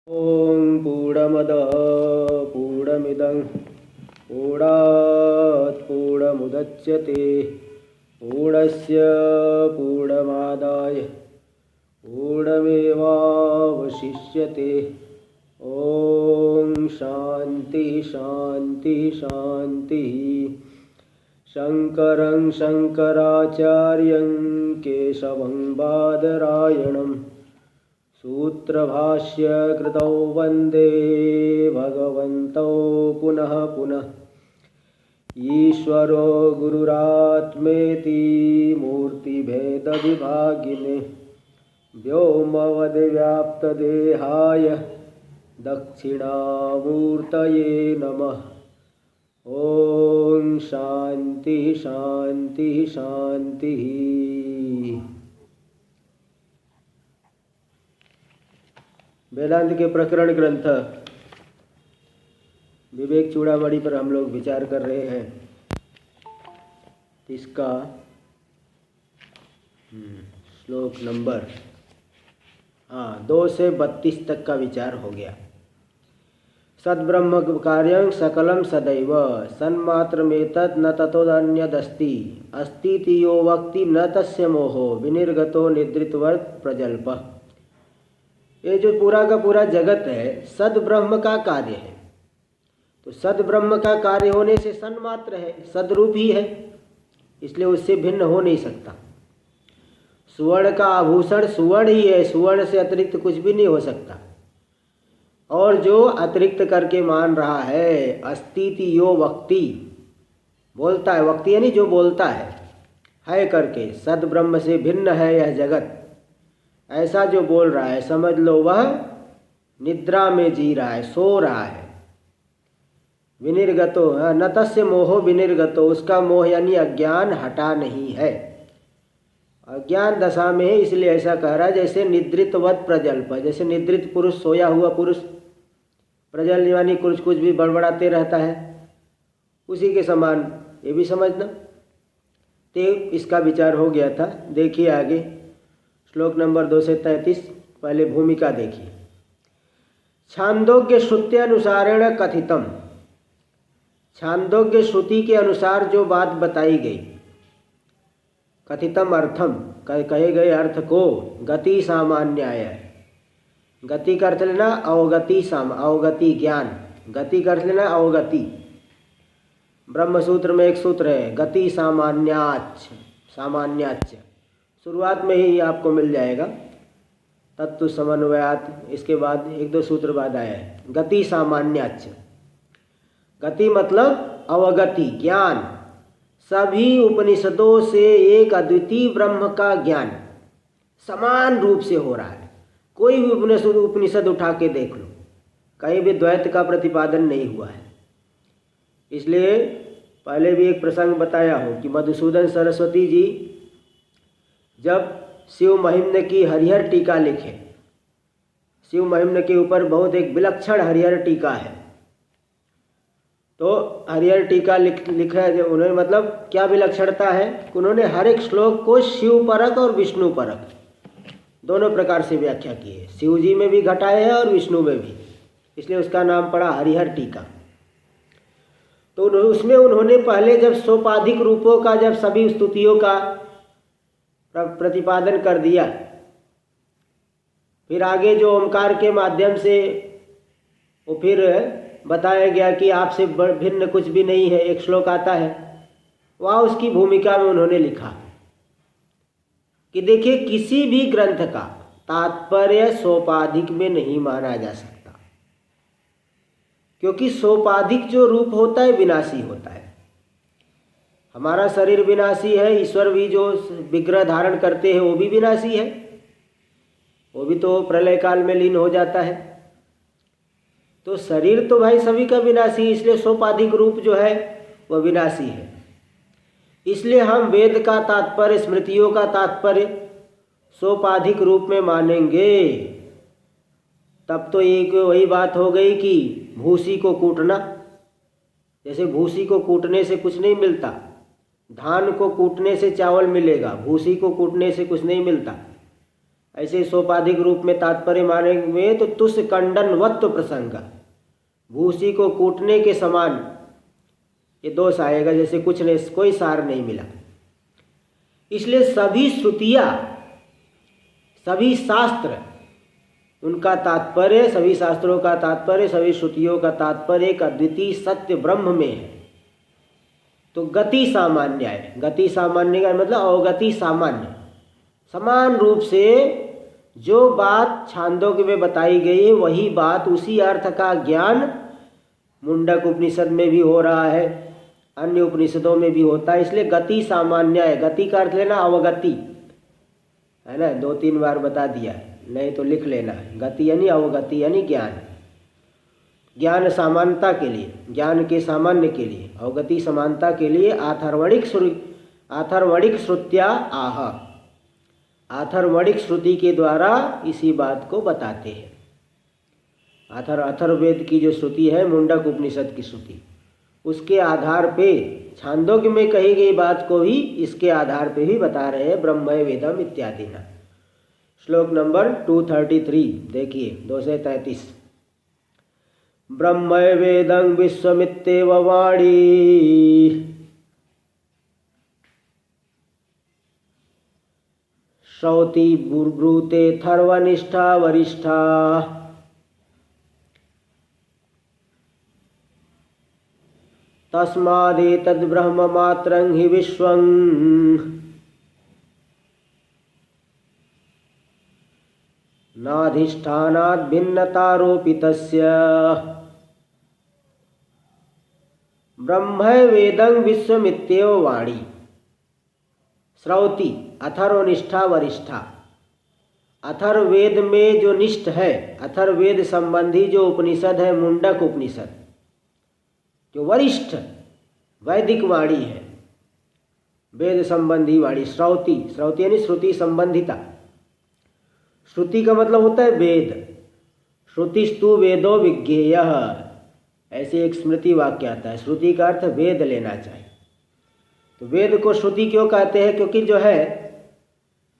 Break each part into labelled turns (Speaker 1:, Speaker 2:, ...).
Speaker 1: ॐ पूर्णमदः पूर्णमिदं पूर्णात् पूर्णमुदच्यते पूर्णस्य पूर्णमादाय पूर्णमेवावशिष्यते। ॐ शान्ति शान्ति शान्तिः। शङ्करं शङ्कराचार्यं केशवं बादरायणं सूत्रभाष्य कृतौ वन्दे भगवन्तौ पुनः पुनः। ईश्वरो गुरुरात्मेति मूर्तिभेदविभागिने व्योमवद्व्याप्तदेहाय दक्षिणामूर्तये नमः। ॐ शान्ति शान्ति शान्तिः। वेदांत के प्रकरण ग्रंथ विवेक चूड़ामणि पर हम लोग विचार कर रहे हैं। इसका श्लोक नंबर 2 से 32 तक का विचार हो गया। सद्ब्रह्म कार्यं सकलं सदैव सन्मात्रमेतत् न ततोऽन्यदस्ति अस्तीति यो वक्ति न तस्य मोहो विनिर्गतो निद्रितवर्त प्रजल्पः। ये जो पूरा का पूरा जगत है सद्ब्रह्म का कार्य है, तो सद्ब्रह्म का कार्य होने से सन्मात्र है, सद्रूप ही है, इसलिए उससे भिन्न हो नहीं सकता। सुवर्ण का आभूषण सुवर्ण ही है, सुवर्ण से अतिरिक्त कुछ भी नहीं हो सकता। और जो अतिरिक्त करके मान रहा है अस्तीति यो वक्ति, बोलता है, वक्ति यानी जो बोलता है करके सद्ब्रह्म से भिन्न है यह जगत, ऐसा जो बोल रहा है समझ लो वह निद्रा में जी रहा है, सो रहा है। विनिर्गतो न तस्य मोहो विनिर्गतो, उसका मोह यानी अज्ञान हटा नहीं है, अज्ञान दशा में है, इसलिए ऐसा कह रहा है जैसे निद्रितवत प्रजल्प, जैसे निद्रित पुरुष, सोया हुआ पुरुष, प्रजल यानी कुछ कुछ भी बड़बड़ाते रहता है, उसी के समान ये भी समझना। तो इसका विचार हो गया था। देखिए आगे श्लोक नंबर 2 से 33। पहले भूमिका देखिए। छांदोग्य श्रुत्यनुसारेण कथितम, छांदोग्य श्रुति के अनुसार जो बात बताई गई, कथितम अर्थम कहे गए अर्थ को, गति सामान्याय, गति का अर्थ लेना अवगति, अवगति ज्ञान, गति का अर्थ लेना अवगति। ब्रह्मसूत्र में एक सूत्र है गति सामान्याच, सामान्याच, शुरुआत में ही आपको मिल जाएगा, तत्व समन्वयात, इसके बाद 1-2 सूत्र बाद आया है गति सामान्याच। गति मतलब अवगति, ज्ञान, सभी उपनिषदों से एक अद्वितीय ब्रह्म का ज्ञान समान रूप से हो रहा है। कोई भी उपनिषद उठा के देख लो, कहीं भी द्वैत का प्रतिपादन नहीं हुआ है। इसलिए पहले भी एक प्रसंग बताया हो कि मधुसूदन सरस्वती जी जब शिव महिम्न की हरिहर टीका लिखे, शिव महिम्न के ऊपर बहुत एक विलक्षण हरिहर टीका है, तो हरिहर टीका लिखा है उन्होंने, मतलब क्या विलक्षणता है, उन्होंने हर एक श्लोक को शिव परक और विष्णु परक दोनों प्रकार से व्याख्या की है। शिव जी में भी घटाए है और विष्णु में भी, इसलिए उसका नाम पड़ा हरिहर टीका। तो उसमें उन्होंने पहले जब सोपाधिक रूपों का, जब सभी स्तुतियों का प्रतिपादन कर दिया, फिर आगे जो ओमकार के माध्यम से वो फिर बताया गया कि आपसे भिन्न कुछ भी नहीं है, एक श्लोक आता है, वहाँ उसकी भूमिका में उन्होंने लिखा कि देखिए किसी भी ग्रंथ का तात्पर्य सोपाधिक में नहीं माना जा सकता, क्योंकि सोपाधिक जो रूप होता है विनाशी होता है। हमारा शरीर विनाशी है, ईश्वर भी जो विग्रह धारण करते हैं वो भी विनाशी है, वो भी तो प्रलय काल में लीन हो जाता है। तो शरीर तो भाई सभी का विनाशी, इसलिए सोपाधिक रूप जो है वह विनाशी है। इसलिए हम वेद का तात्पर्य, स्मृतियों का तात्पर्य सोपाधिक रूप में मानेंगे, तब तो एक वही बात हो गई कि भूसी को कूटना, जैसे भूसी को कूटने से कुछ नहीं मिलता, धान को कूटने से चावल मिलेगा, भूसी को कूटने से कुछ नहीं मिलता, ऐसे सोपाधिक रूप में तात्पर्य मानेंगे तो तुस कंडनवत्व प्रसंग, भूसी को कूटने के समान ये दोष आएगा, जैसे कुछ नहीं, कोई सार नहीं मिला। इसलिए सभी श्रुतियाँ, सभी शास्त्र, उनका तात्पर्य, सभी शास्त्रों का तात्पर्य, सभी श्रुतियों का तात्पर्य एक अद्वितीय सत्य ब्रह्म में है। तो गति सामान्य है, गति सामान्य का मतलब अवगति सामान्य, समान रूप से जो बात छांदोग्य में बताई गई है वही बात, उसी अर्थ का ज्ञान मुंडक उपनिषद में भी हो रहा है, अन्य उपनिषदों में भी होता है। इसलिए गति सामान्य है। गति का अर्थ लेना अवगति है ना, 2-3 बार बता दिया है, नहीं तो लिख लेना। गति यानी अवगति यानी ज्ञान, ज्ञान समानता के लिए, ज्ञान के सामान्य के लिए, अवगति समानता के लिए आथर्वणिक श्रुत्या आह, आथर्वणिक श्रुति के द्वारा इसी बात को बताते हैं। अथर्ववेद की जो श्रुति है, मुंडक उपनिषद की श्रुति, उसके आधार पे छांदोग्य में कही गई बात को ही इसके आधार पे भी बता रहे हैं, ब्रह्मय वेदम इत्यादि ना। श्लोक नंबर 233 देखिए, 233। ब्रह्मय वेदं विश्वमित्येव वाणी, श्रौति ब्रूते थर्वनिष्ठा वरिष्ठा, तस्मादेतद् ब्रह्ममात्रं हि विश्वं नाधिष्ठानात् भिन्नतारोपितस्य। ब्रह्म वेदं विश्वमित्येव वाणी, श्रौति अथर्वनिष्ठा वरिष्ठा। अथर्ववेद में जो निष्ठ है, अथर्ववेद संबंधी जो उपनिषद है, मुंडक उपनिषद, जो वरिष्ठ वैदिक वाणी है, वेद संबंधी वाणी, श्रौति, श्रौति यानी श्रुति संबंधिता। श्रुति का मतलब होता है वेद, श्रुतिस्तु वेदो विज्ञेयः, ऐसे एक स्मृति वाक्य आता है। श्रुति का अर्थ वेद लेना चाहिए। तो वेद को श्रुति क्यों कहते हैं? क्योंकि जो है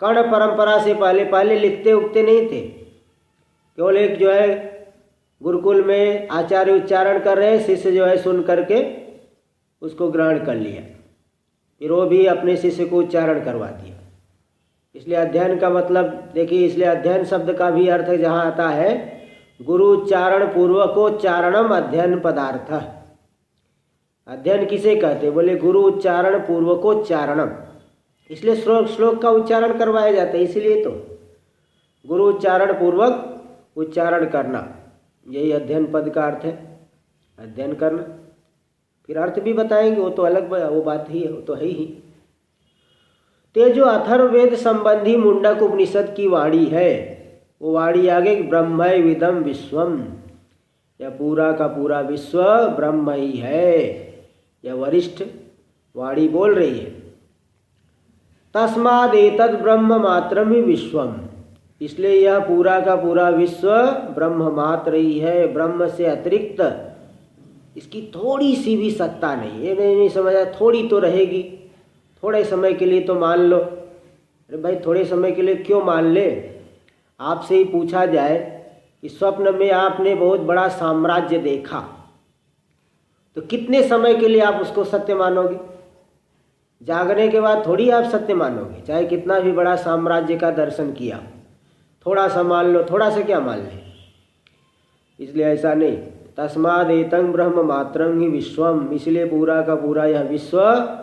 Speaker 1: कर्ण परंपरा से पहले लिखते उगते नहीं थे, केवल एक जो है गुरुकुल में आचार्य उच्चारण कर रहे, शिष्य जो है सुन करके उसको ग्रहण कर लिया, फिर वो भी अपने शिष्य को उच्चारण करवा दिया। इसलिए अध्ययन का मतलब देखिए, इसलिए अध्ययन शब्द का भी अर्थ जहाँ आता है गुरु उच्चारण पूर्वकोच्चारणम अध्ययन पदार्थ। अध्ययन किसे कहते? बोले गुरु उच्चारण पूर्वकोच्चारणम, इसलिए श्लोक का उच्चारण करवाया जाता है। इसीलिए तो गुरु उच्चारण पूर्वक उच्चारण करना, यही अध्ययन पद का अर्थ है, अध्ययन करना। फिर अर्थ भी बताएंगे, वो तो अलग वो बात ही है, वो तो है ही। ते जो अथर्ववेद संबंधी मुंडक उपनिषद की वाणी है, वो वाणी आगे ब्रह्मय विदम विश्वम, यह पूरा का पूरा विश्व ब्रह्म ही है, यह वरिष्ठ वाणी बोल रही है। तस्मादेतद् ब्रह्म मात्रम ही विश्वम, इसलिए यह पूरा का पूरा विश्व ब्रह्म मात्र ही है, ब्रह्म से अतिरिक्त इसकी थोड़ी सी भी सत्ता नहीं। ये नहीं समझा, थोड़ी तो रहेगी, थोड़े समय के लिए तो मान लो। अरे भाई थोड़े समय के लिए क्यों मान ले? आपसे ही पूछा जाए कि स्वप्न में आपने बहुत बड़ा साम्राज्य देखा, तो कितने समय के लिए आप उसको सत्य मानोगे? जागने के बाद थोड़ी आप सत्य मानोगे, चाहे कितना भी बड़ा साम्राज्य का दर्शन किया, थोड़ा सा मान लो, थोड़ा सा क्या मान ले? इसलिए ऐसा नहीं। तस्मादेतं ब्रह्म मात्रं हि विश्वम, इसलिए पूरा का पूरा यह विश्व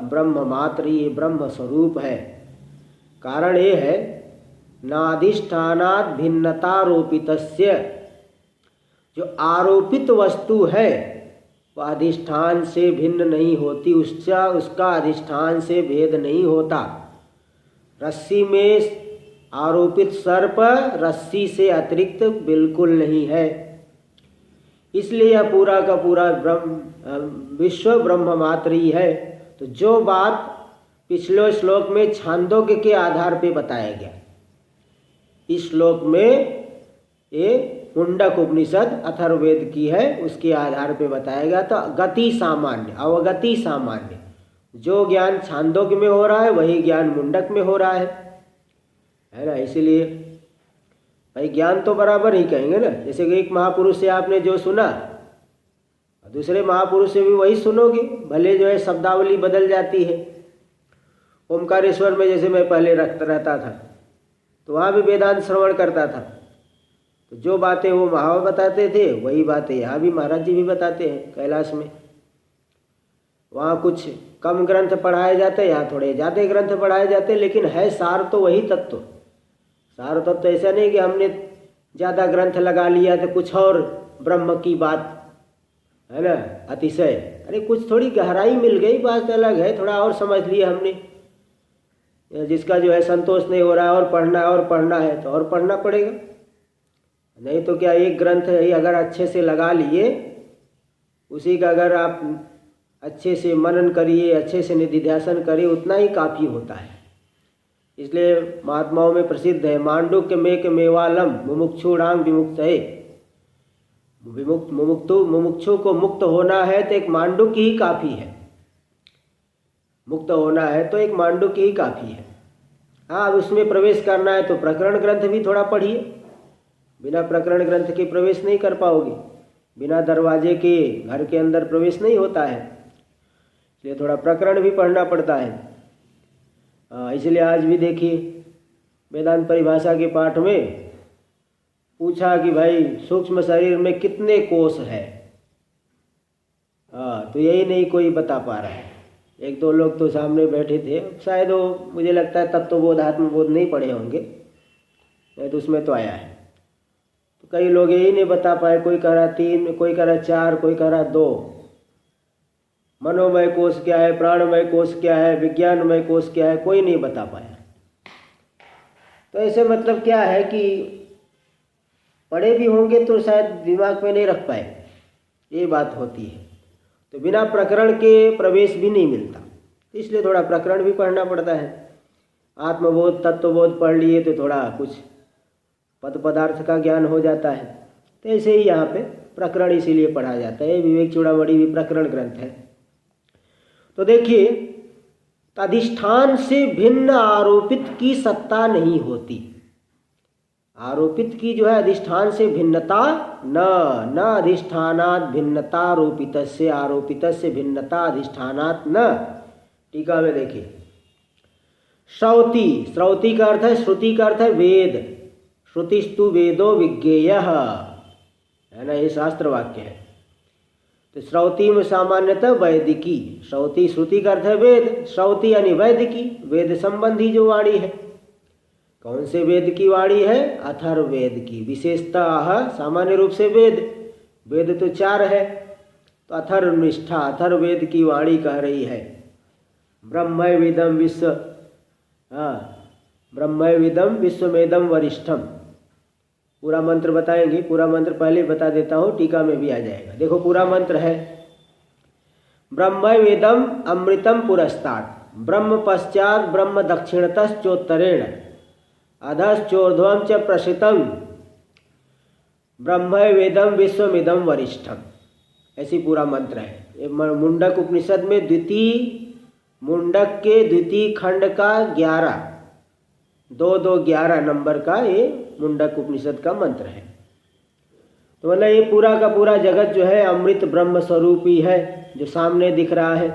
Speaker 1: ब्रह्म मात्र ही, ब्रह्म स्वरूप है। कारण ये है नाधिष्ठानात् भिन्नतारोपितस्य, जो आरोपित वस्तु है वह अधिष्ठान से भिन्न नहीं होती, उसका अधिष्ठान से भेद नहीं होता। रस्सी में आरोपित सर्प रस्सी से अतिरिक्त बिल्कुल नहीं है। इसलिए यह पूरा का पूरा विश्व ब्रह्म मात्र ही है। तो जो बात पिछले श्लोक में छांदोग्य के आधार पे बताया गया, इस श्लोक में ये मुंडक उपनिषद अथर्ववेद की है, उसके आधार पे बताया गया। तो गति सामान्य, अवगति सामान्य, जो ज्ञान छांदोग्य में हो रहा है वही ज्ञान मुंडक में हो रहा है ना। इसीलिए भाई ज्ञान तो बराबर ही कहेंगे ना। जैसे कि एक महापुरुष से आपने जो सुना, दूसरे महापुरुष से भी वही सुनोगे, भले जो है शब्दावली बदल जाती है। ओमकारेश्वर में जैसे मैं पहले रहता था, तो वहाँ भी वेदांत श्रवण करता था, तो जो बातें वो वहाँ बताते थे वही बातें यहाँ भी महाराज जी भी बताते हैं कैलाश में। वहाँ कुछ कम ग्रंथ पढ़ाए जाते, यहाँ थोड़े ज़्यादा ग्रंथ पढ़ाए जाते, लेकिन है सार तो वही तत्व। सार तत्व ऐसा नहीं कि हमने ज़्यादा ग्रंथ लगा लिया तो कुछ और ब्रह्म की बात है ना, अतिशय। अरे कुछ थोड़ी गहराई मिल गई, बात अलग है, थोड़ा और समझ लिया हमने। जिसका जो है संतोष नहीं हो रहा है और पढ़ना है तो और पढ़ना पड़ेगा। नहीं तो क्या एक ग्रंथ ही अगर अच्छे से लगा लिए, उसी का अगर आप अच्छे से मनन करिए, अच्छे से निधिध्यासन करिए, उतना ही काफ़ी होता है। इसलिए महात्माओं में प्रसिद्ध है, मांडुक्य मेक मेवालम मुमुक्षुणांग विमुक्तये। मुमुक्षु को मुक्त होना है तो एक मांडुक्य ही काफ़ी है। मुक्त होना है तो एक मांडुक्य ही काफ़ी है। हाँ, अब उसमें प्रवेश करना है तो प्रकरण ग्रंथ भी थोड़ा पढ़िए। बिना प्रकरण ग्रंथ के प्रवेश नहीं कर पाओगे, बिना दरवाजे के घर के अंदर प्रवेश नहीं होता है, इसलिए थोड़ा प्रकरण भी पढ़ना पड़ता है। इसलिए आज भी देखिए वेदांत परिभाषा के पाठ में पूछा कि भाई सूक्ष्म शरीर में कितने कोष है, तो यही नहीं कोई बता पा रहा है। एक दो लोग तो सामने बैठे थे, शायद वो मुझे लगता है तत्वबोध आत्मबोध नहीं पढ़े होंगे, नहीं तो उसमें तो आया है। तो कई लोग यही नहीं बता पाए, कोई कह रहा 3, कोई कह रहा 4, कोई कह रहा 2। मनोमय कोष क्या है, प्राणमय कोष क्या है, विज्ञानमय कोष क्या है, कोई नहीं बता पाया। तो ऐसे मतलब क्या है कि पढ़े भी होंगे तो शायद दिमाग में नहीं रख पाए, ये बात होती है। तो बिना प्रकरण के प्रवेश भी नहीं मिलता, इसलिए थोड़ा प्रकरण भी पढ़ना पड़ता है। आत्मबोध तत्वबोध पढ़ लिए तो थोड़ा कुछ पद पदार्थ का ज्ञान हो जाता है। तो ऐसे ही यहाँ पे प्रकरण इसीलिए पढ़ा जाता है। विवेक चूड़ामणि भी प्रकरण ग्रंथ है। तो देखिए, अधिष्ठान से भिन्न आरोपित की सत्ता नहीं होती। आरोपित की जो है अधिष्ठान से भिन्नता न अधिष्ठानात् भिन्नता आरोपितस्य, आरोपितस्य भिन्नता अधिष्ठानात् न। टीका में देखिए, श्रौति, श्रौति का अर्थ है, श्रुति का अर्थ है वेद। श्रुतिस्तु वेदो विज्ञेयः, है ना, ये शास्त्र वाक्य है। तो श्रौति में सामान्यतः वैदिकी, श्रौति श्रुति का अर्थ है वेद, श्रौति यानी वैदिकी, वेद संबंधी जो वाणी है। कौन से वेद की वाणी है? अथर्ववेद की। विशेषतः सामान्य रूप से वेद, वेद तो 4 है, तो अथर्वनिष्ठा अथर्ववेद की वाणी कह रही है। ब्रह्मविदम विश्व, ब्रह्मविदम विश्वमेदम वरिष्ठम। पूरा मंत्र बताएंगे, पूरा मंत्र पहले बता देता हूँ, टीका में भी आ जाएगा। देखो पूरा मंत्र है, ब्रह्मवेदम अमृतम पुरस्तात्, ब्रह्म पश्चात ब्रह्म दक्षिणतश्चोत्तरेण, अधश्चोर्ध्वं च प्रसितम, ब्रह्मवेदम विश्वमिदम वरिष्ठम। ऐसी पूरा मंत्र है। ये मुंडक उपनिषद में मुंडक के द्वितीय खंड का 11 नंबर का ये मुंडक उपनिषद का मंत्र है। तो मतलब ये पूरा का पूरा जगत जो है अमृत ब्रह्म स्वरूप ही है, जो सामने दिख रहा है।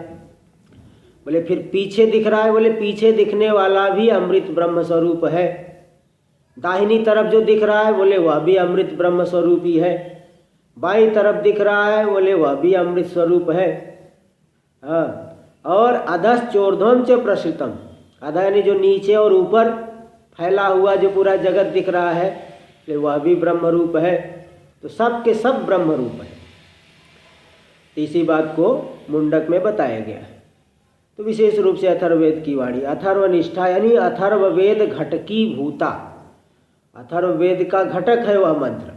Speaker 1: बोले फिर पीछे दिख रहा है, बोले पीछे दिखने वाला भी अमृत ब्रह्म स्वरूप है। दाहिनी तरफ जो दिख रहा है, बोले वह भी अमृत ब्रह्म स्वरूप ही है। बाईं तरफ दिख रहा है, बोले वह भी अमृत स्वरूप है। और अधश्चोर्ध्वं च प्रसृतम, अधः यानी जो नीचे और ऊपर फैला हुआ जो पूरा जगत दिख रहा है, वह भी ब्रह्म रूप है। तो सब के सब ब्रह्म रूप है। तो इसी बात को मुंडक में बताया गया है। तो विशेष रूप से अथर्ववेद की वाणी, अथर्वनिष्ठा यानी अथर्ववेद घटकी भूता, अथर्ववेद का घटक है वह मंत्र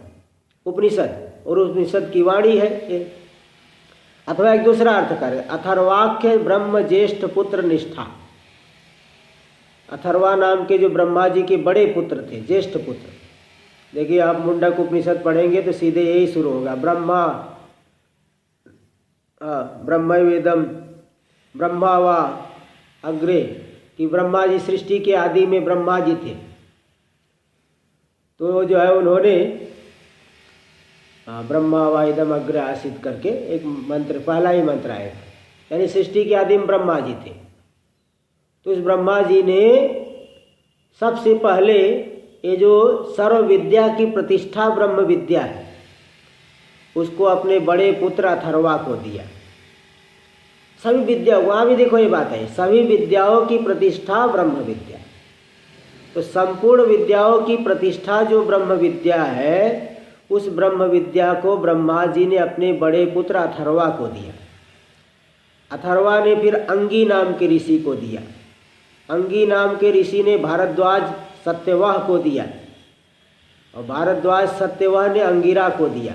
Speaker 1: उपनिषद, और उपनिषद की वाणी है ये। अथवा एक दूसरा अर्थ करें, अथर्वाख्य ब्रह्म ज्येष्ठ पुत्र निष्ठा। अथर्वा नाम के जो ब्रह्मा जी के बड़े पुत्र थे, ज्येष्ठ पुत्र। देखिए आप मुंडक उपनिषद पढ़ेंगे तो सीधे यही शुरू होगा, ब्रह्मवेदम ब्रह्मा वा अग्रे, कि ब्रह्मा जी सृष्टि के आदि में ब्रह्मा जी थे। तो जो है उन्होंने ब्रह्मा वा इदम अग्रे आसीत करके एक मंत्र, पहला ही मंत्र आया था, यानी सृष्टि के आदिम ब्रह्मा जी थे। तो इस ब्रह्मा जी ने सबसे पहले ये जो सर्व विद्या की प्रतिष्ठा ब्रह्म विद्या है उसको अपने बड़े पुत्र अथर्वा को दिया। सभी विद्या, वहाँ भी देखो ये बात है, सभी विद्याओं की प्रतिष्ठा ब्रह्म विद्या। तो संपूर्ण विद्याओं की प्रतिष्ठा जो ब्रह्म विद्या है, उस ब्रह्म विद्या को ब्रह्मा जी ने अपने बड़े पुत्र अथर्वा को दिया। अथर्वा ने फिर अंगी नाम के ऋषि को दिया। अंगी नाम के ऋषि ने भारद्वाज सत्यवाह को दिया और भारद्वाज सत्यवाह ने अंगिरा को दिया।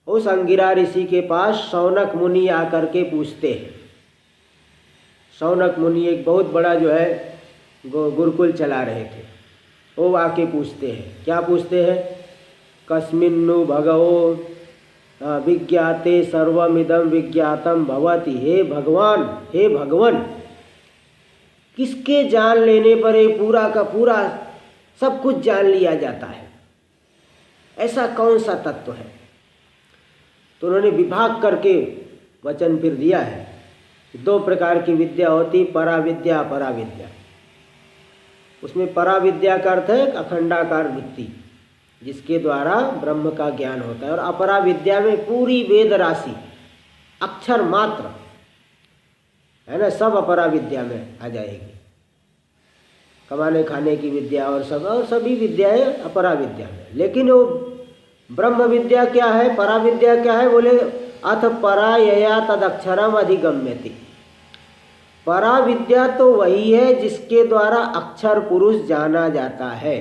Speaker 1: उस अंगिरा ऋषि के पास शौनक मुनि आकर के पूछते हैं। शौनक मुनि एक बहुत बड़ा जो है गुरुकुल चला रहे थे। वो आके पूछते हैं, क्या पूछते हैं? कस्मिन्नु भगवो विज्ञाते सर्वमिदं विज्ञातम भवति। हे भगवान, हे भगवान, किसके जान लेने पर ये पूरा का पूरा सब कुछ जान लिया जाता है? ऐसा कौन सा तत्व है? तो उन्होंने विभाग करके वचन फिर दिया है। दो प्रकार की विद्या होती, पराविद्या अपराविद्या। उसमें पराविद्या का अर्थ है अखंडाकार वृत्ति, जिसके द्वारा ब्रह्म का ज्ञान होता है। और अपराविद्या में पूरी वेद राशि, अक्षर मात्र है ना, सब अपराविद्या में आ जाएगी। कमाने खाने की विद्या और सभी विद्याएं अपराविद्या में। लेकिन वो ब्रह्म विद्या क्या है, पराविद्या क्या है? बोले अथ परा यया तदक्षरम अधिगम्यति। पराविद्या तो वही है जिसके द्वारा अक्षर पुरुष जाना जाता है।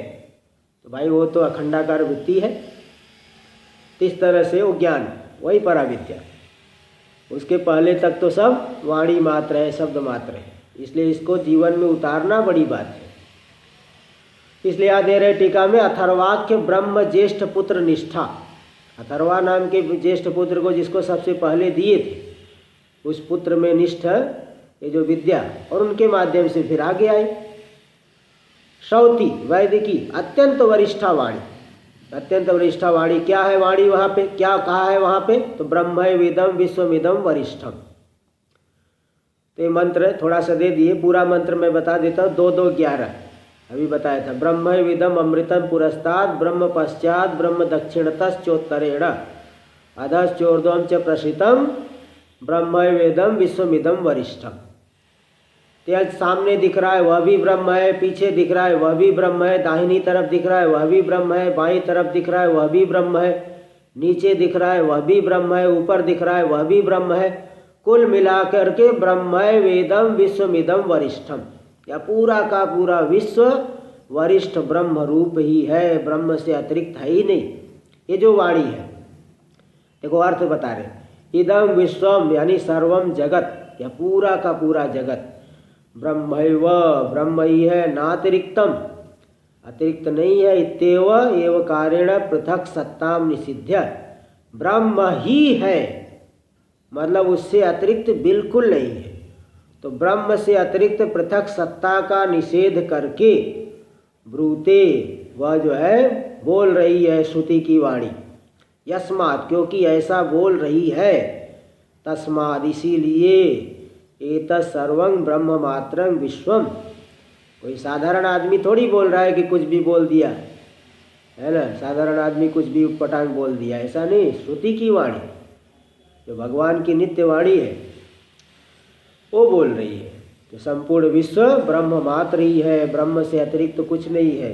Speaker 1: तो भाई वो तो अखंडाकार वृत्ति है। इस तरह से वो ज्ञान, वही पराविद्या। उसके पहले तक तो सब वाणी मात्र है, शब्द मात्र है। इसलिए इसको जीवन में उतारना बड़ी बात है। इसलिए यहाँ दे रहे टीका में, अथर्वाख्य ब्रह्म ज्येष्ठ पुत्र निष्ठा। अथर्वा नाम के ज्येष्ठ पुत्र को जिसको सबसे पहले दिए थे, उस पुत्र में निष्ठ ये जो विद्या, और उनके माध्यम से फिर आगे आई श्रौति वैदिकी अत्यंत वरिष्ठा वाणी। अत्यंत वरिष्ठा वाणी क्या है? वाणी वहाँ पे क्या कहा है? वहाँ पे तो ब्रह्मविदम विश्वमिदम वरिष्ठम। तो ये मंत्र थोड़ा सा दे दिए, पूरा मंत्र मैं बता देता हूँ। 2-2-11 अभी बताया था। ब्रह्मविदम अमृतम पुरस्ताद ब्रह्म पश्चात ब्रह्म दक्षिणतश्चोत्तरेण अधश्चोर्ध्वं च प्रसितम ब्रह्मवेदम विश्वमिदम वरिष्ठम। तेज सामने दिख रहा है वह भी ब्रह्म है, पीछे दिख रहा है वह भी ब्रह्म है, दाहिनी तरफ दिख रहा है वह भी ब्रह्म है, बाईं तरफ दिख रहा है वह भी ब्रह्म है, नीचे दिख रहा है वह भी ब्रह्म है, ऊपर दिख रहा है वह भी ब्रह्म है। कुल मिलाकर के ब्रह्म वेदम विश्वमिदम वरिष्ठम, या पूरा का पूरा विश्व वरिष्ठ ब्रह्म रूप ही है, ब्रह्म से अतिरिक्त है ही नहीं। ये जो वाणी है, देखो अर्थ बता रहे, इदम विश्वम यानी सर्वम जगत, या पूरा का पूरा जगत ब्रह्मैव ब्रह्म ही है, नातिरिक्तम अतिरिक्त नहीं है। इत्येव एव कारेण पृथक सत्ताम निषिध्य, ब्रह्म ही है मतलब उससे अतिरिक्त बिल्कुल नहीं है। तो ब्रह्म से अतिरिक्त पृथक सत्ता का निषेध करके ब्रूते, वह जो है बोल रही है श्रुति की वाणी, यस्मात् क्योंकि ऐसा बोल रही है, तस्माद् इसीलिए, एतत् सर्वं ब्रह्म मात्रं विश्वम। कोई साधारण आदमी थोड़ी बोल रहा है कि कुछ भी बोल दिया है ना, साधारण आदमी कुछ भी उटपटांग बोल दिया, ऐसा नहीं। श्रुति की वाणी जो भगवान की नित्य वाणी है वो बोल रही है। तो संपूर्ण विश्व ब्रह्म मात्र ही है, ब्रह्म से अतिरिक्त तो कुछ नहीं है।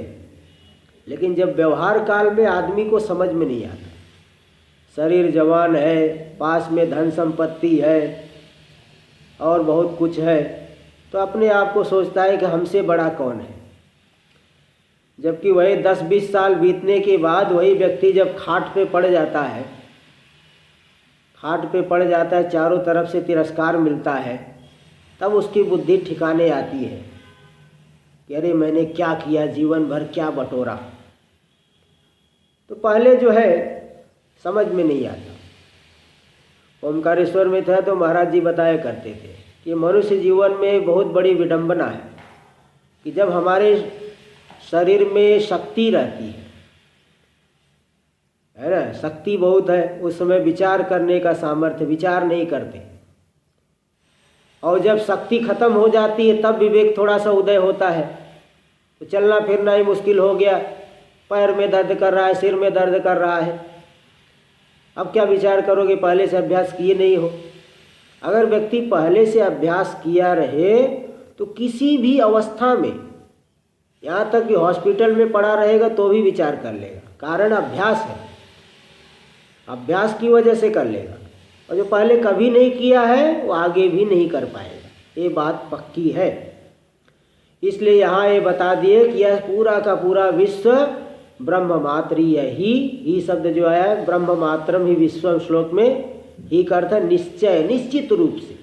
Speaker 1: लेकिन जब व्यवहार काल में आदमी को समझ में नहीं आता, शरीर जवान है, पास में धन संपत्ति है और बहुत कुछ है, तो अपने आप को सोचता है कि हमसे बड़ा कौन है। जबकि वही 10-20 साल बीतने के बाद वही व्यक्ति जब खाट पे पड़ जाता है, खाट पे पड़ जाता है, चारों तरफ से तिरस्कार मिलता है, तब उसकी बुद्धि ठिकाने आती है कि अरे मैंने क्या किया, जीवन भर क्या बटोरा। तो पहले जो है समझ में नहीं आता। ओमकारेश्वर में था तो महाराज जी बताया करते थे कि मनुष्य जीवन में बहुत बड़ी विडंबना है कि जब हमारे शरीर में शक्ति रहती है, है ना, शक्ति बहुत है, उस समय विचार करने का सामर्थ्य, विचार नहीं करते। और जब शक्ति खत्म हो जाती है तब विवेक थोड़ा सा उदय होता है, तो चलना फिरना ही मुश्किल हो गया, पैर में दर्द कर रहा है, सिर में दर्द कर रहा है, अब क्या विचार करोगे, पहले से अभ्यास किए नहीं हो। अगर व्यक्ति पहले से अभ्यास किया रहे तो किसी भी अवस्था में, यहाँ तक कि हॉस्पिटल में पड़ा रहेगा तो भी विचार कर लेगा, कारण अभ्यास है, अभ्यास की वजह से कर लेगा। और जो पहले कभी नहीं किया है वो आगे भी नहीं कर पाएगा, ये बात पक्की है। इसलिए यहाँ ये बता दिए कि यह पूरा का पूरा विश्व ब्रह्म मात्रीय ही शब्द जो आया है, ब्रह्म मात्रम ही विश्वम, श्लोक में ही का अर्थ निश्चय, निश्चित रूप से,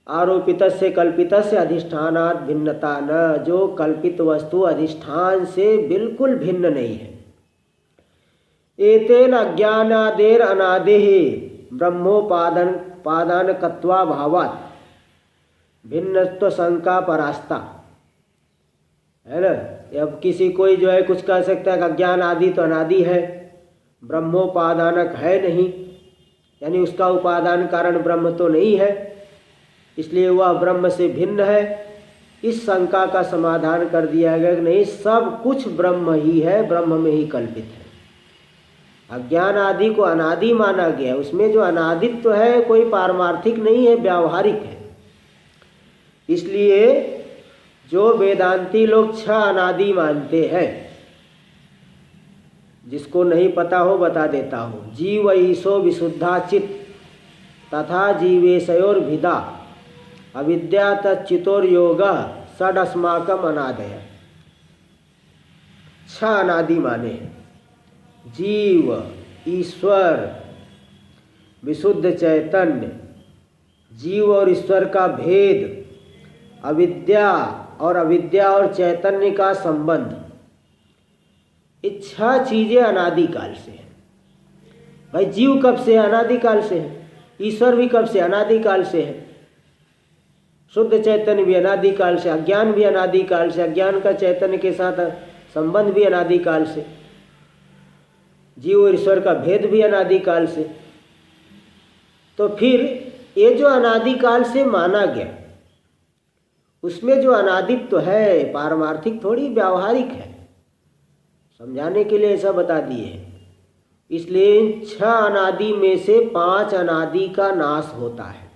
Speaker 1: आरोपित से कल्पित से अधिष्ठानात् भिन्नता न, जो कल्पित वस्तु अधिष्ठान से बिल्कुल भिन्न नहीं है। एतेन अज्ञानादेर अनादेः ब्रह्मोपादान पादानकत्वा भावात् भिन्नत्व शंका परास्ता, है ना। अब किसी कोई जो है कुछ कह सकता है कि अज्ञान आदि तो अनादि है, ब्रह्मोपादानक है नहीं, यानी उसका उपादान कारण ब्रह्म तो नहीं है, इसलिए वह ब्रह्म से भिन्न है। इस शंका का समाधान कर दिया गया कि नहीं, सब कुछ ब्रह्म ही है, ब्रह्म में ही कल्पित है। अज्ञान आदि को अनादि माना गया, उसमें जो अनादित्व है कोई पारमार्थिक नहीं है, व्यावहारिक है। इसलिए जो वेदांती लोग छह अनादि मानते हैं, जिसको नहीं पता हो बता देता हूँ, जीव ईशो विशुद्धा चित तथा जीवेशयोर्भिदा अविद्या तच्चितोर योग षडस्माकम अनादय, छह अनादि माने हैं। जीव, ईश्वर, विशुद्ध चैतन्य, जीव और ईश्वर का भेद, अविद्या और चैतन्य का संबंध, ये छह चीजें अनादिकाल से है। भाई जीव कब से है? अनादिकाल से है। ईश्वर भी कब से? अनादिकाल से है। शुद्ध चैतन्य भी अनादिकाल से, अज्ञान भी अनादिकाल से, अज्ञान का चैतन्य के साथ संबंध भी अनादिकाल से, जीव और ईश्वर का भेद भी अनादिकाल से। तो फिर ये जो अनादिकाल से माना गया, उसमें जो अनादित्व है पारमार्थिक थोड़ी व्यावहारिक है, समझाने के लिए ऐसा बता दिए हैं। इसलिए इन छह अनादि में से पांच अनादि का नाश होता है,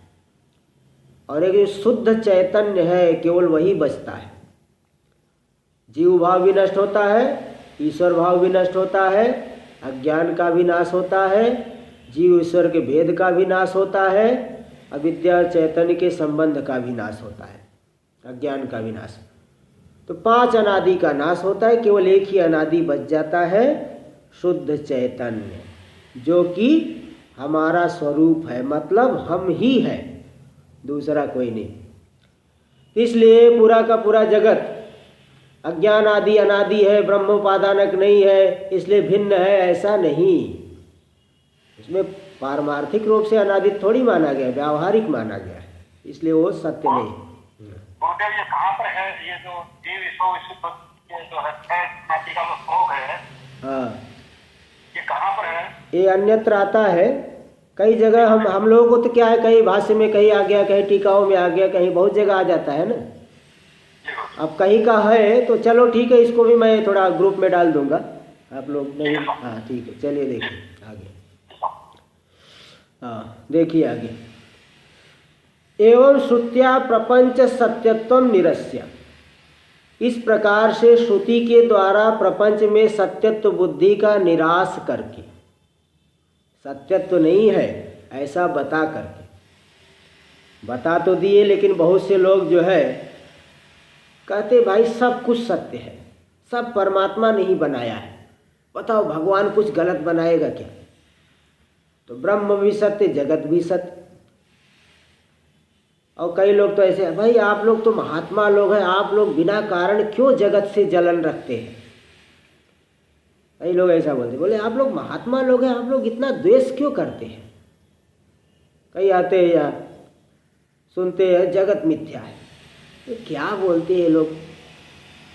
Speaker 1: और एक जो शुद्ध चैतन्य है केवल वही बचता है। जीव भाव भी नष्ट होता है, ईश्वर भाव भी नष्ट होता है, अज्ञान का भी नाश होता है, जीव ईश्वर के भेद का भी नाश होता है, अविद्या चैतन्य के संबंध का भी नाश होता है, अज्ञान का भी नाश। तो पांच अनादि का नाश होता है, केवल एक ही अनादि बच जाता है, शुद्ध चैतन्य, जो कि हमारा स्वरूप है, मतलब हम ही हैं, दूसरा कोई नहीं। इसलिए पूरा का पूरा जगत अज्ञान आदि अनादि है, ब्रह्मोपादानक नहीं है, इसलिए भिन्न है, ऐसा नहीं। इसमें पारमार्थिक रूप से अनादित थोड़ी माना गया, व्यावहारिक माना गया है, इसलिए वो सत्य नहीं।
Speaker 2: ये कहाँ पर है? ये जो जीव जो है का भोग है,
Speaker 1: हाँ,
Speaker 2: ये कहाँ पर है?
Speaker 1: ये अन्यत्र आता है कई जगह। हम लोगों को तो क्या है, कहीं भाष्य में कहीं आ गया, कहीं टीकाओं में आ गया, कहीं बहुत जगह आ जाता है ना। अब कहीं का है तो चलो ठीक है, इसको भी मैं थोड़ा ग्रुप में डाल दूंगा, आप लोग नहीं। हाँ ठीक है, चलिए देखिए आगे। हाँ देखिए आगे। एवं श्रुत्या प्रपंच सत्यत्व निरस्य, इस प्रकार से श्रुति के द्वारा प्रपंच में सत्यत्व बुद्धि का निराश करके, सत्यत्व नहीं है ऐसा बता करके, बता तो दिए, लेकिन बहुत से लोग जो है कहते भाई सब कुछ सत्य है, सब परमात्मा ने ही बनाया है, बताओ भगवान कुछ गलत बनाएगा क्या? तो ब्रह्म भी सत्य, जगत भी सत्य। और कई लोग तो ऐसे, भाई आप लोग तो महात्मा लोग हैं, आप लोग बिना कारण क्यों जगत से जलन रखते हैं? कई लोग ऐसा बोलते, बोले आप लोग महात्मा लोग हैं, आप लोग इतना द्वेष क्यों करते हैं? कई आते हैं या सुनते हैं जगत मिथ्या है, तो क्या बोलते हैं लोग,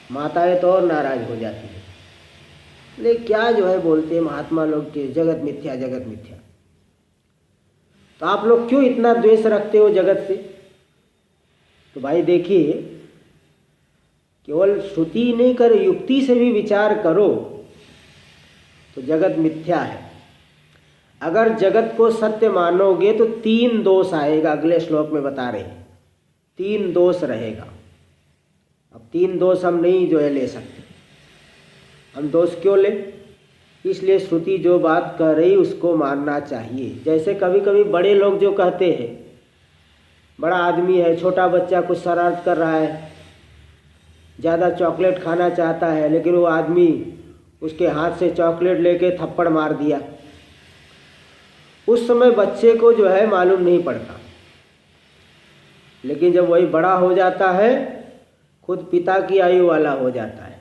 Speaker 1: माताएं तो और नाराज हो जाती है। लेकिन क्या जो है बोलते हैं महात्मा लोग के जगत मिथ्या जगत मिथ्या। तो आप लोग क्यों इतना द्वेष रखते हो जगत से? तो भाई देखिए, केवल श्रुति नहीं कर, युक्ति से भी विचार करो तो जगत मिथ्या है। अगर जगत को सत्य मानोगे तो 3 दोष आएगा, अगले श्लोक में बता रहे हैं 3 दोष रहेगा। अब 3 दोष हम नहीं जो है ले सकते। हम दोष क्यों ले? इसलिए श्रुति जो बात कह रही उसको मानना चाहिए। जैसे कभी कभी बड़े लोग जो कहते हैं, बड़ा आदमी है, छोटा बच्चा कुछ शरारत कर रहा है, ज़्यादा चॉकलेट खाना चाहता है, लेकिन वो आदमी उसके हाथ से चॉकलेट लेके थप्पड़ मार दिया। उस समय बच्चे को जो है मालूम नहीं पड़ता, लेकिन जब वही बड़ा हो जाता है, खुद पिता की आयु वाला हो जाता है,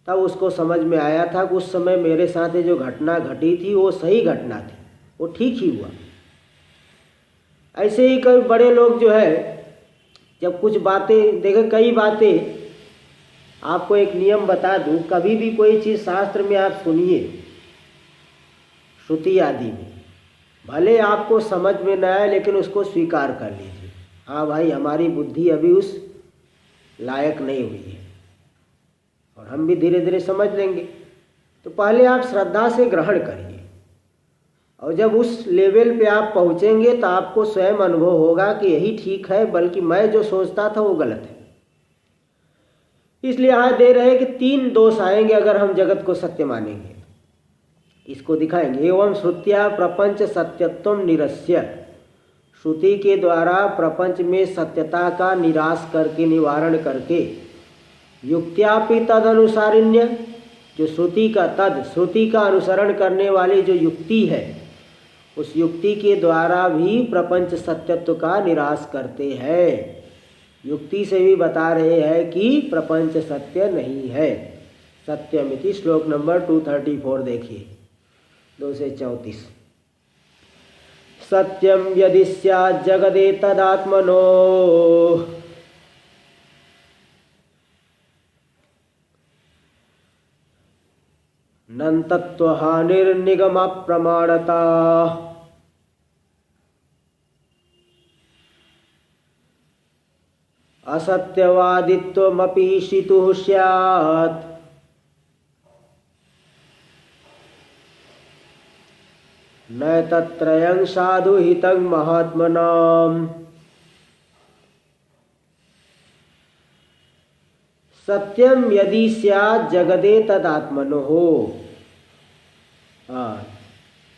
Speaker 1: तब उसको समझ में आया था कि उस समय मेरे साथ जो घटना घटी थी वो सही घटना थी, वो ठीक ही हुआ। ऐसे ही कई बड़े लोग जो है जब कुछ बातें देखें, कई बातें आपको एक नियम बता दूं, कभी भी कोई चीज़ शास्त्र में आप सुनिए, श्रुति आदि में, भले आपको समझ में न आए लेकिन उसको स्वीकार कर लीजिए। हाँ भाई, हमारी बुद्धि अभी उस लायक नहीं हुई है और हम भी धीरे धीरे समझ लेंगे। तो पहले आप श्रद्धा से ग्रहण करिए, और जब उस लेवल पे आप पहुँचेंगे तो आपको स्वयं अनुभव होगा कि यही ठीक है, बल्कि मैं जो सोचता था वो गलत है। इसलिए यहाँ दे रहे कि 3 दोष आएंगे अगर हम जगत को सत्य मानेंगे। इसको दिखाएंगे। एवं श्रुत्या प्रपंच सत्यत्वम निरस्य, श्रुति के द्वारा प्रपंच में सत्यता का निराश करके, निवारण करके, युक्त्यापि तद अनुसारिण्य, जो श्रुति का अनुसरण करने वाली जो युक्ति है, उस युक्ति के द्वारा भी प्रपंच सत्यत्व का निराश करते हैं। युक्ति से भी बता रहे हैं कि प्रपंच सत्य नहीं है। सत्यमिति श्लोक नंबर 234 देखिए, 2 से 34। सत्यम यदि स्यात् जगदे तदात्मनो न तत्त्वहानिर्निगमप्रमाणता असत्यवादित्वमपि ईशितुः स्यात्। न तत्त्रयं साधु हितं महात्मनाम्। सत्यम यदि स्यात् जगदे तदात्मनोः।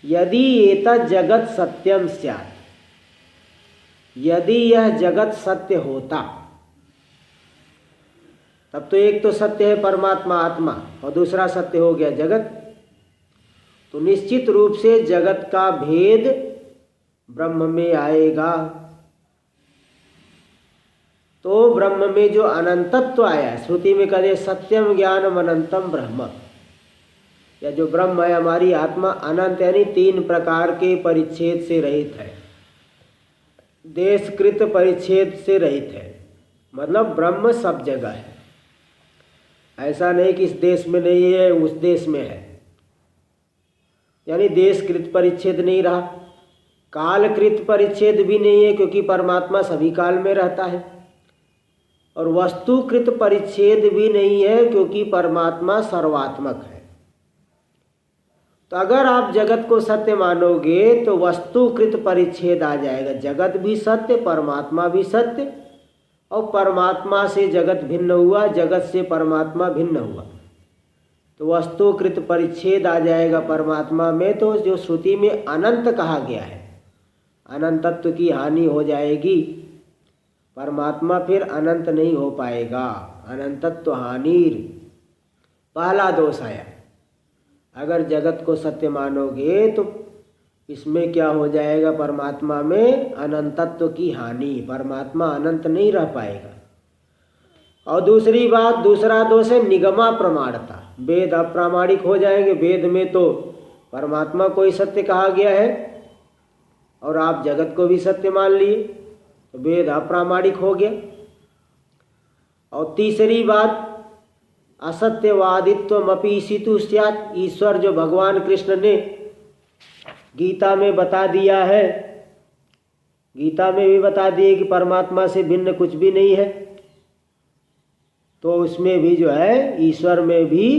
Speaker 1: यदि एतत् जगत सत्यम स्यात्, यदि यह जगत सत्य होता, तब तो एक तो सत्य है परमात्मा आत्मा, और दूसरा सत्य हो गया जगत। तो निश्चित रूप से जगत का भेद ब्रह्म में आएगा। तो ब्रह्म में जो अनंतत्व आया है, श्रुति में कहते सत्यम ज्ञानम अनंतम ब्रह्म, या जो ब्रह्म है हमारी आत्मा, अनंत यानी 3 प्रकार के परिच्छेद से रहित है, देशकृत परिच्छेद से रहित है। मतलब ब्रह्म सब जगह है, ऐसा नहीं कि इस देश में नहीं है उस देश में है, यानी देशकृत परिच्छेद नहीं रहा, कालकृत परिच्छेद भी नहीं है क्योंकि परमात्मा सभी काल में रहता है, और वस्तुकृत परिच्छेद भी नहीं है क्योंकि परमात्मा सर्वात्मक है। तो अगर आप जगत को सत्य मानोगे तो वस्तुकृत परिच्छेद आ जाएगा, जगत भी सत्य, परमात्मा भी सत्य, और परमात्मा से जगत भिन्न हुआ, जगत से परमात्मा भिन्न हुआ, तो वस्तुकृत परिच्छेद आ जाएगा परमात्मा में। तो जो श्रुति में अनंत कहा गया है, अनंतत्व की हानि हो जाएगी, परमात्मा फिर अनंत नहीं हो पाएगा। अनंतत्व हानिर पहला दोष आया। अगर जगत को सत्य मानोगे तो इसमें क्या हो जाएगा, परमात्मा में अनंतत्व की हानि, परमात्मा अनंत नहीं रह पाएगा। और दूसरी बात, दूसरा दोष है निगमा प्रमाणता, वेद अप्रामाणिक हो जाएंगे। वेद में तो परमात्मा को ही सत्य कहा गया है और आप जगत को भी सत्य मान लिए, तो वेद अप्रामाणिक हो गया। और तीसरी बात, असत्यवादित्वमपि सितु स्यात्। ईश्वर जो भगवान कृष्ण ने गीता में बता दिया है, गीता में भी बता दिए कि परमात्मा से भिन्न कुछ भी नहीं है, तो उसमें भी जो है ईश्वर में भी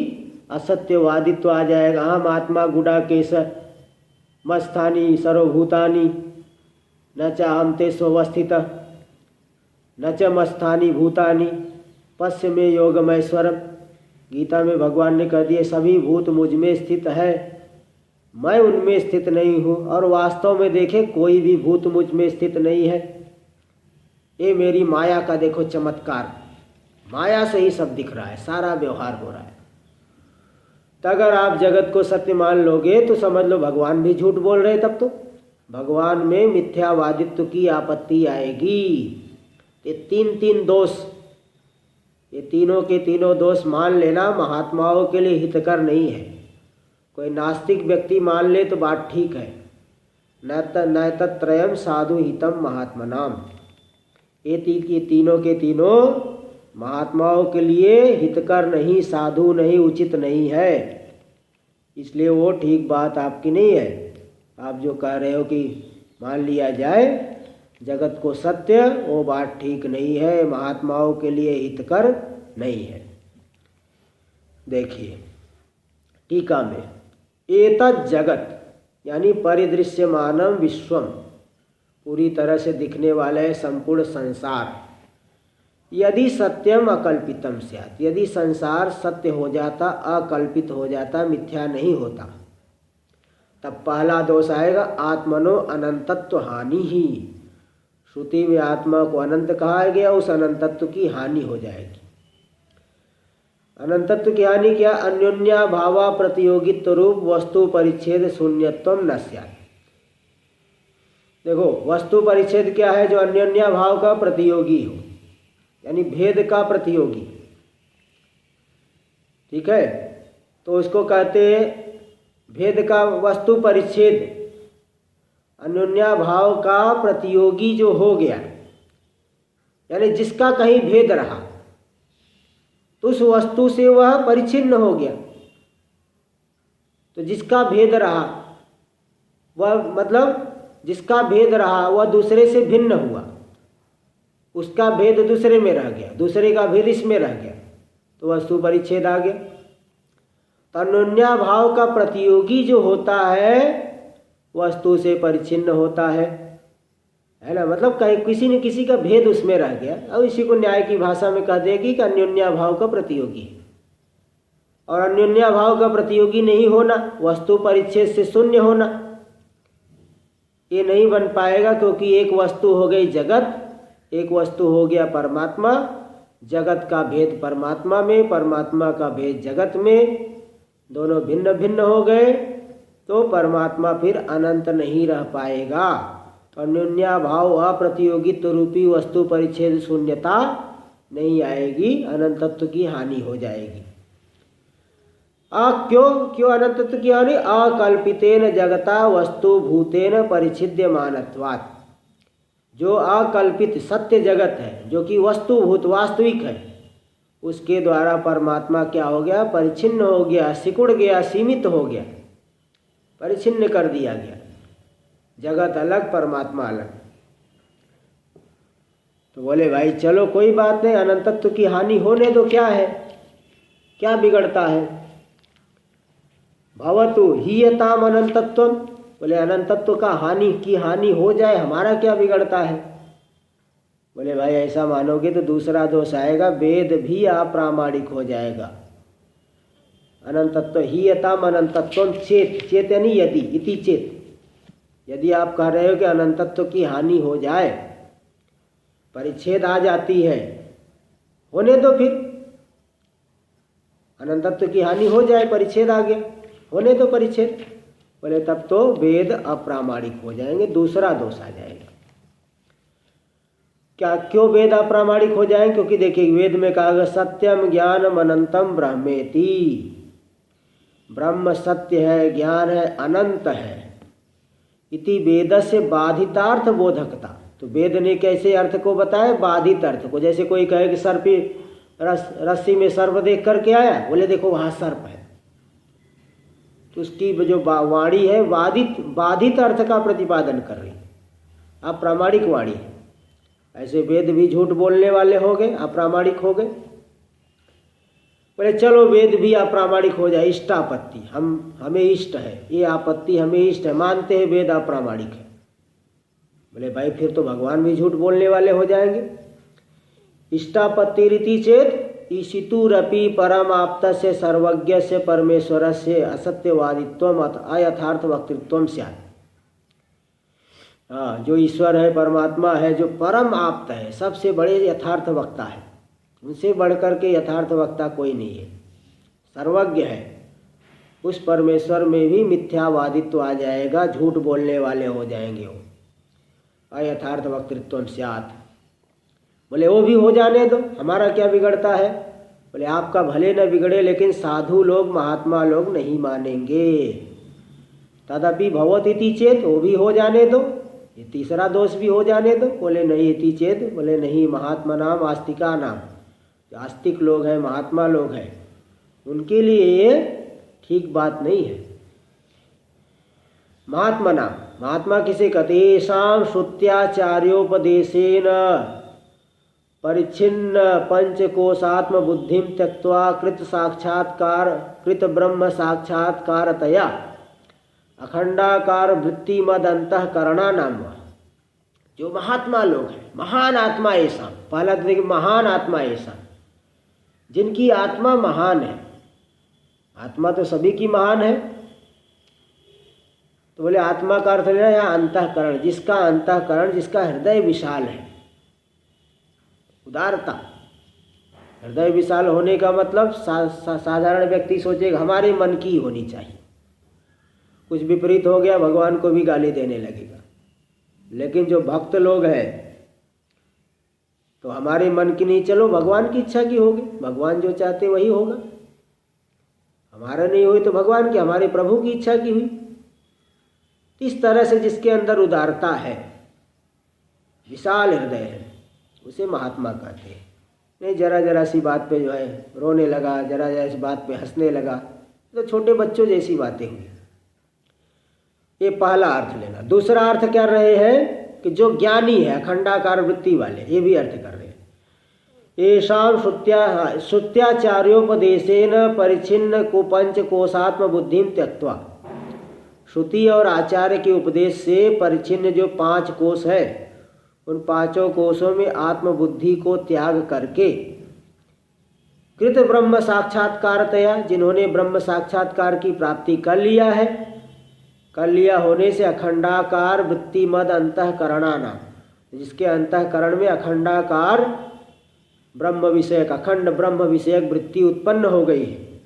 Speaker 1: असत्यवादित्व आ जाएगा। हम आत्मा गुडाकेश मस्थानी सर्वभूतानि न च अहं तेष्वस्थितः न च मस्थानी भूतानि पश्य में योगमैश्वरम। गीता में भगवान ने कह दिए सभी भूत मुझ में स्थित है, मैं उनमें स्थित नहीं हूँ। और वास्तव में देखे कोई भी भूत मुझ में स्थित नहीं है। ये मेरी माया का देखो चमत्कार, माया से ही सब दिख रहा है, सारा व्यवहार हो रहा है। तो अगर आप जगत को सत्य मान लोगे तो समझ लो भगवान भी झूठ बोल रहे। तब तो भगवान में मिथ्यावादित्व की आपत्ति आएगी। ये तीन दोष, ये तीनों के तीनों दोष मान लेना महात्माओं के लिए हितकर नहीं है। कोई नास्तिक व्यक्ति मान ले तो बात ठीक है। न तत्रयम साधु हितम महात्मनाम। ये तीनों के तीनों महात्माओं के लिए हितकर नहीं, साधु नहीं, उचित नहीं है। इसलिए वो ठीक बात आपकी नहीं है। आप जो कह रहे हो कि मान लिया जाए जगत को सत्य, वो बात ठीक नहीं है, महात्माओं के लिए हितकर नहीं है। देखिए टीका में, एतत् जगत यानी परिदृश्यमानम विश्वम, पूरी तरह से दिखने वाले संपूर्ण संसार, यदि सत्यम अकल्पितम स्यात्, यदि संसार सत्य हो जाता, अकल्पित हो जाता, मिथ्या नहीं होता, तब पहला दोष आएगा आत्मनो अनंतत्व हानि ही। श्रुति में आत्मा को अनंत कहा गया, उस अनंतत्व की हानि हो जाएगी। अनंतत्व की हानि क्या? अन्योन्या भावा प्रतियोगित्व रूप वस्तु परिच्छेद शून्यत्व न स्यात्। देखो वस्तु परिच्छेद क्या है? जो अन्योन्या भाव का प्रतियोगी हो, यानी भेद का प्रतियोगी। ठीक है, तो उसको कहते हैं भेद का वस्तु परिच्छेद। अन्योन्या भाव का प्रतियोगी जो हो गया, यानी जिसका कहीं भेद रहा तो उस वस्तु से वह परिच्छिन्न हो गया। तो जिसका भेद रहा वह, मतलब जिसका भेद रहा वह दूसरे से भिन्न हुआ, उसका भेद दूसरे में रह गया, दूसरे का भेद इसमें रह गया, तो वस्तु परिच्छेद आ गया। तो अन्योन्या भाव का प्रतियोगी जो होता है वस्तु से परिच्छिन्न होता है ना। मतलब कहीं किसी न किसी का भेद उसमें रह गया। अब इसी को न्याय की भाषा में कह देगी कि अन्योन्या भाव का प्रतियोगी है। और अन्योन्या भाव का प्रतियोगी नहीं होना, वस्तु परिच्छेद से शून्य होना, ये नहीं बन पाएगा, क्योंकि एक वस्तु हो गई जगत, एक वस्तु हो गया परमात्मा। जगत का भेद परमात्मा में, परमात्मा का भेद जगत में, दोनों भिन्न भिन्न हो गए, तो परमात्मा फिर अनंत नहीं रह पाएगा। तो अन्योन्या भाव अप्रतियोगित्व रूपी वस्तु परिच्छेद शून्यता नहीं आएगी, अनंतत्व की हानि हो जाएगी। क्यों अनंतत्व की हानि? अकल्पितेन जगता वस्तु भूतेन परिच्छिद्यमानत्वात्। जो अकल्पित सत्य जगत है, जो कि वस्तुभूत वास्तविक है, उसके द्वारा परमात्मा क्या हो गया? परिच्छिन्न हो गया, सिकुड़ गया, सीमित हो गया, परिच्छिन्न कर दिया गया। जगत अलग, परमात्मा अलग। तो बोले भाई चलो कोई बात नहीं, अनंतत्व की हानि होने दो, क्या है, क्या बिगड़ता है? भवतु हीयताम अनंतत्वम। बोले अनंतत्व का हानि हो जाए, हमारा क्या बिगड़ता है? बोले भाई ऐसा मानोगे तो दूसरा दोष आएगा, वेद भी अप्रामाणिक हो जाएगा। अनंतत्व हीयताम अनंतत्वम चेत, चेत यानी यदि, इति चेत। यदि आप कह रहे हो कि अनंतत्व की हानि हो जाए, परिच्छेद आ जाती है, होने दो फिर। अनंतत्व की हानि हो जाए, परिच्छेद आ गया, होने दो परिच्छेद। बोले तब तो वेद अप्रामाणिक हो जाएंगे, दूसरा दोष आ जाएगा। क्या, क्यों वेद अप्रामाणिक हो जाएंगे? क्योंकि देखिए वेद में कहा गया सत्यम ज्ञानम अनंतम ब्रह्मेति। ब्रह्म सत्य है, ज्ञान है, अनंत है। इति वेद से बाधितार्थ बोधकता। तो वेद ने कैसे अर्थ को बताया? बाधित अर्थ को। जैसे कोई कहे कि सर पे रस्सी में सर्प देख करके आया, बोले देखो वहाँ सर्प है। तो उसकी जो वाणी है बाधित अर्थ का प्रतिपादन कर रही, अप्रामाणिक वाणी है। ऐसे वेद भी झूठ बोलने वाले हो गए, अप्रामाणिक हो गए। बोले चलो वेद भी अप्रामाणिक हो जाए, इष्टापत्ति, हमें इष्ट है, ये आपत्ति हमें इष्ट है, मानते हैं वेद अप्रामाणिक है। बोले भाई फिर तो भगवान भी झूठ बोलने वाले हो जाएंगे। इष्टापत्ति रीति चेत ईशितुरपि परम आप्त से सर्वज्ञ से परमेश्वर से असत्यवादित्व अयथार्थ वक्तृत्व स्यात्। हाँ, जो ईश्वर है, परमात्मा है, जो परम आप्त है, सबसे बड़े यथार्थ वक्ता है, उनसे बढ़कर के यथार्थ वक्ता कोई नहीं है, सर्वज्ञ है। उस परमेश्वर में भी मिथ्यावादित्व आ जाएगा, झूठ बोलने वाले हो जाएंगे वो, अयथार्थ वक्तृत्व स्यात्। बोले वो भी हो जाने दो, हमारा क्या बिगड़ता है। बोले आपका भले न बिगड़े, लेकिन साधु लोग, महात्मा लोग नहीं मानेंगे। तदपि भवति चेत, वो भी हो जाने दो, ये तीसरा दोष भी हो जाने दो। बोले नहीं इति चेत, बोले नहीं, महात्मा नाम आस्तिका नाम, जो आस्तिक लोग हैं, महात्मा लोग हैं, उनके लिए ये ठीक बात नहीं है। महात्मा नाम, महात्मा किसे कहते? येषां श्रुत्याचार्योपदेशेन परिच्छिन्न पंचकोशात्म बुद्धिं त्यक्त्वा कृत ब्रह्म साक्षात्कारतया अखंडाकार वृत्ति मद अंतःकरणा नाम। जो महात्मा लोग हैं, महान आत्मा ऐसा, पहला तो देखिए महान आत्मा ऐसा, जिनकी आत्मा महान है। आत्मा तो सभी की महान है, तो बोले आत्मा का अर्थ लेना यहाँ अंतःकरण, जिसका अंतःकरण, जिसका हृदय विशाल है, उदारता। हृदय विशाल होने का मतलब साधारण व्यक्ति सोचेगा हमारे मन की होनी चाहिए, कुछ विपरीत हो गया भगवान को भी गाली देने लगेगा। लेकिन जो भक्त लोग हैं तो हमारे मन की नहीं, चलो भगवान की इच्छा की होगी, भगवान जो चाहते वही होगा, हमारा नहीं हुई तो भगवान की, हमारे प्रभु की इच्छा की हुई। इस तरह से जिसके अंदर उदारता है, विशाल हृदय है, उसे महात्मा कहते हैं। नहीं जरा जरा सी बात पे जो है रोने लगा, जरा जरा सी बात पे हंसने लगा, तो छोटे बच्चों जैसी बातें हुई। ये पहला अर्थ लेना। दूसरा अर्थ क्या रहे हैं कि जो ज्ञानी है, अखंडाकार वृत्ति वाले, ये भी अर्थ कर रहे हैं। येषां श्रुत्याचार्योपदेशेन परिच्छिन्न पंचकोशात्म बुद्धिं त्यक्त्वा, श्रुति और आचार्य के उपदेश से परिच्छिन्न जो 5 कोश है, उन 5 कोशों में आत्मबुद्धि को त्याग करके कृत ब्रह्म साक्षात्कारतया, जिन्होंने ब्रह्म साक्षात्कार की प्राप्ति कर लिया है, कर लिया होने से अखंडाकार वृत्ति मद अंतःकरणा नाम, जिसके अंतःकरण में अखंडाकार ब्रह्म विषयक, अखंड ब्रह्म विषयक वृत्ति उत्पन्न हो गई है,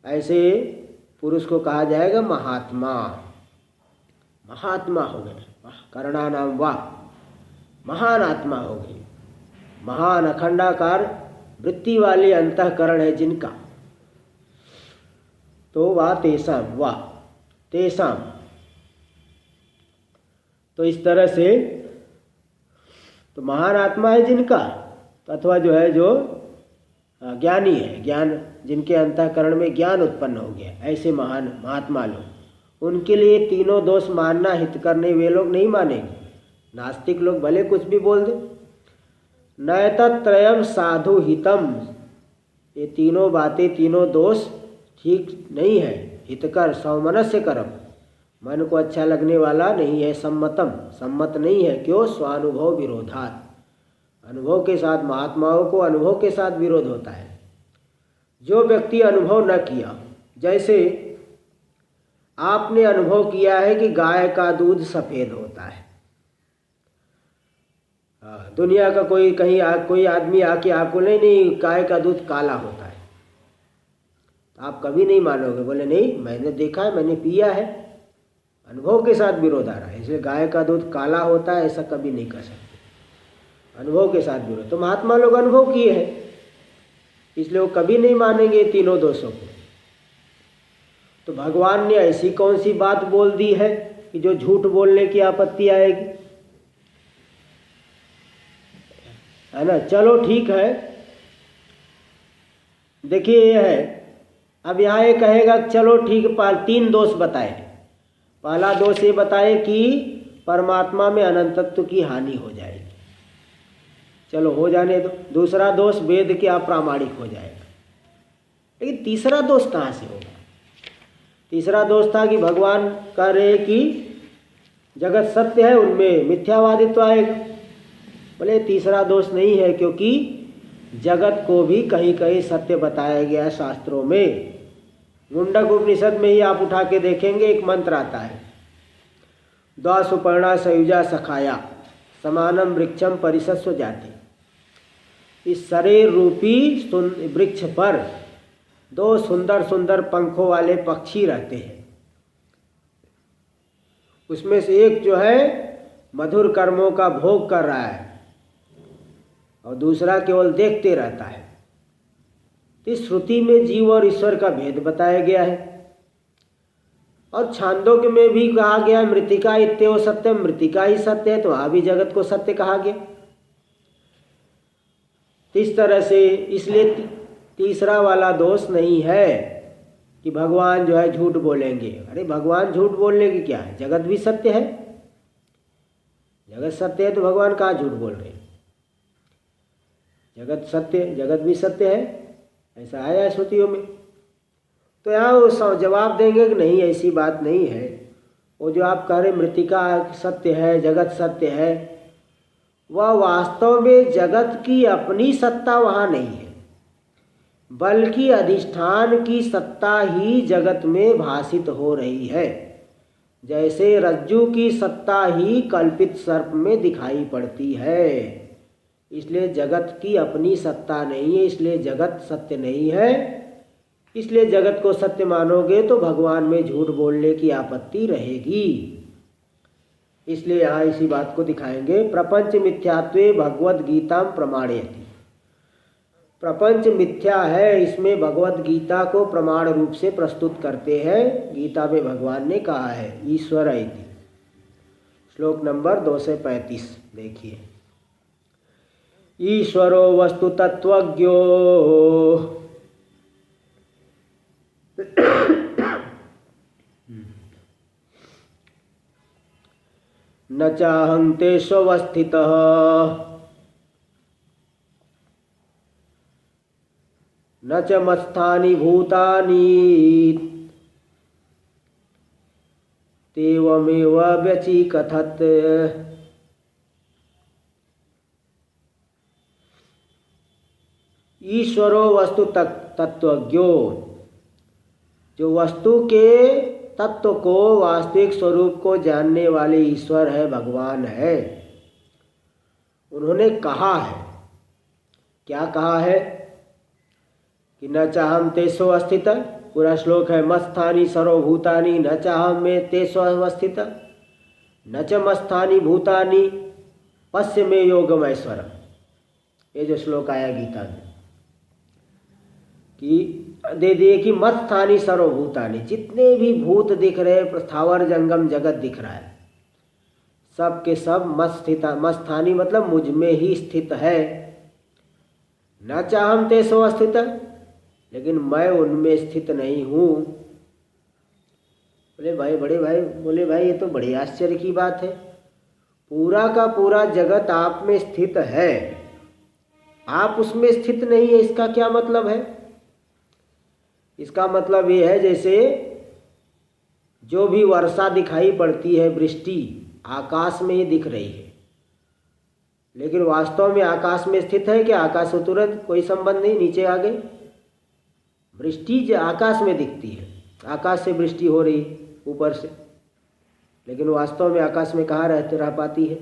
Speaker 1: ऐसे पुरुष को कहा जाएगा महात्मा। महात्मा हो गए, करणा नाम वाह, महान आत्मा हो गई, महान अखंडाकार वृत्ति वाले अंतःकरण है जिनका, तो वाह तेसाम, वाह तेसाम। तो इस तरह से तो महान आत्मा है जिनका, अथवा जो है जो ज्ञानी है, ज्ञान जिनके अंतःकरण में ज्ञान उत्पन्न हो गया, ऐसे महान महात्मा लोग, उनके लिए तीनों दोष मानना हित करने वे लोग नहीं मानेंगे। नास्तिक लोग भले कुछ भी बोल दे, नैतत्रयम साधु हितम, ये तीनों बातें, तीनों दोष ठीक नहीं है। हितकर सौमनस्य कर्म, मन को अच्छा लगने वाला नहीं है। सम्मतम, सम्मत नहीं है। क्यों? स्वानुभव विरोधात, अनुभव के साथ, महात्माओं को अनुभव के साथ विरोध होता है। जो व्यक्ति अनुभव न किया, जैसे आपने अनुभव किया है कि गाय का दूध सफ़ेद होता है, दुनिया का कोई कोई आदमी आके आपको नहीं गाय का दूध काला होता है, तो आप कभी नहीं मानोगे, बोले नहीं मैंने देखा है, मैंने पिया है। अनुभव के साथ विरोध आ रहा है, इसलिए गाय का दूध काला होता है ऐसा कभी नहीं कर सकते, अनुभव के साथ विरोध। तो महात्मा लोग अनुभव किए हैं, इसलिए वो कभी नहीं मानेंगे तीनों दोषों को। तो भगवान ने ऐसी कौन सी बात बोल दी है कि जो झूठ बोलने की आपत्ति आएगी, है ना। चलो ठीक है, देखिए ये है, अब यहाँ ये कहेगा चलो ठीक, 3 दोष बताए। पहला दोष ये बताए कि परमात्मा में अनंतत्व की हानि हो जाएगी, चलो हो जाने दो। दूसरा दोष वेद के अप्रामाणिक हो जाएगा। लेकिन तीसरा दोष कहाँ से होगा? तीसरा दोष था कि भगवान कह रहे कि जगत सत्य है, उनमें मिथ्यावादित्व आएगा। बोले तीसरा दोष नहीं है, क्योंकि जगत को भी कहीं कहीं सत्य बताया गया है शास्त्रों में। मुंडक उपनिषद में ही आप उठा के देखेंगे, एक मंत्र आता है, द्वा सुपर्णा सयुजा सखाया समानम वृक्षम परिसस्व जाते। इस शरीर रूपी वृक्ष पर 2 सुंदर सुंदर पंखों वाले पक्षी रहते हैं। उसमें से एक जो है मधुर कर्मों का भोग कर रहा है और दूसरा केवल देखते रहता है। इस श्रुति में जीव और ईश्वर का भेद बताया गया है। और छांदोग्य में भी कहा गया मृतिका इत्येव सत्यम, मृतिका ही सत्य है, तो वहाँ भी जगत को सत्य कहा गया। इस तरह से इसलिए तीसरा वाला दोष नहीं है कि भगवान जो है झूठ बोलेंगे। अरे भगवान झूठ बोलने की क्या है, जगत भी सत्य है। जगत सत्य है तो भगवान कहाँ झूठ बोल रहे हैं? जगत सत्य, जगत भी सत्य है, ऐसा आया है श्रुतियों में। तो यहाँ वो जवाब देंगे कि नहीं, ऐसी बात नहीं है। वो जो आप कह रहे मृतिका सत्य है, जगत सत्य है, वह वास्तव में जगत की अपनी सत्ता वहाँ नहीं है, बल्कि अधिष्ठान की सत्ता ही जगत में भासित हो रही है। जैसे रज्जु की सत्ता ही कल्पित सर्प में दिखाई पड़ती है। इसलिए जगत की अपनी सत्ता नहीं है, इसलिए जगत सत्य नहीं है। इसलिए जगत को सत्य मानोगे तो भगवान में झूठ बोलने की आपत्ति रहेगी। इसलिए यहाँ इसी बात को दिखाएंगे। प्रपंच मिथ्यात्वे भगवद गीता प्रमाणयति। प्रपंच मिथ्या है, इसमें भगवद गीता को प्रमाण रूप से प्रस्तुत करते हैं। गीता में भगवान ने कहा है ईश्वर इति। श्लोक नंबर 235 देखिए। ईश्वरो वस्तु तत्वज्ञो न चाहं तेष्वस्थितः न च मत्स्थानि भूतानि तेवमेव व्यचिकथत्। ईश्वरो वस्तु तत्वज्ञो, जो वस्तु के तत्व को, वास्तविक स्वरूप को जानने वाले ईश्वर है, भगवान है। उन्होंने कहा है, क्या कहा है कि न चाहम तेषु अस्थित। पूरा श्लोक है मत्स्थानि सर्वभूतानि न चाहम में तेषु अवस्थित न च मत्स्थानि भूतानि पश्य में योगम ऐश्वर। ये जो श्लोक आया गीता में कि दे दिए कि मत्स्थानि सर्वभूतानि, जितने भी भूत दिख रहे, स्थावर जंगम जगत दिख रहा है, सब के सब मत्स्थानि मतलब मुझ में ही स्थित है। न चाहम तेषु अवस्थित, लेकिन मैं उनमें स्थित नहीं हूँ। बोले भाई, बड़े भाई बोले भाई ये तो बड़े आश्चर्य की बात है। पूरा का पूरा जगत आप में स्थित है, आप उसमें स्थित नहीं है, इसका क्या मतलब है? इसका मतलब ये है जैसे जो भी वर्षा दिखाई पड़ती है, वृष्टि आकाश में ही दिख रही है, लेकिन वास्तव में आकाश में स्थित है क्या? आकाश से तुरंत कोई संबंध नहीं, नीचे आ गई। वृष्टि जो आकाश में दिखती है, आकाश से वृष्टि हो रही ऊपर से, लेकिन वास्तव में आकाश में कहाँ रह पाती है?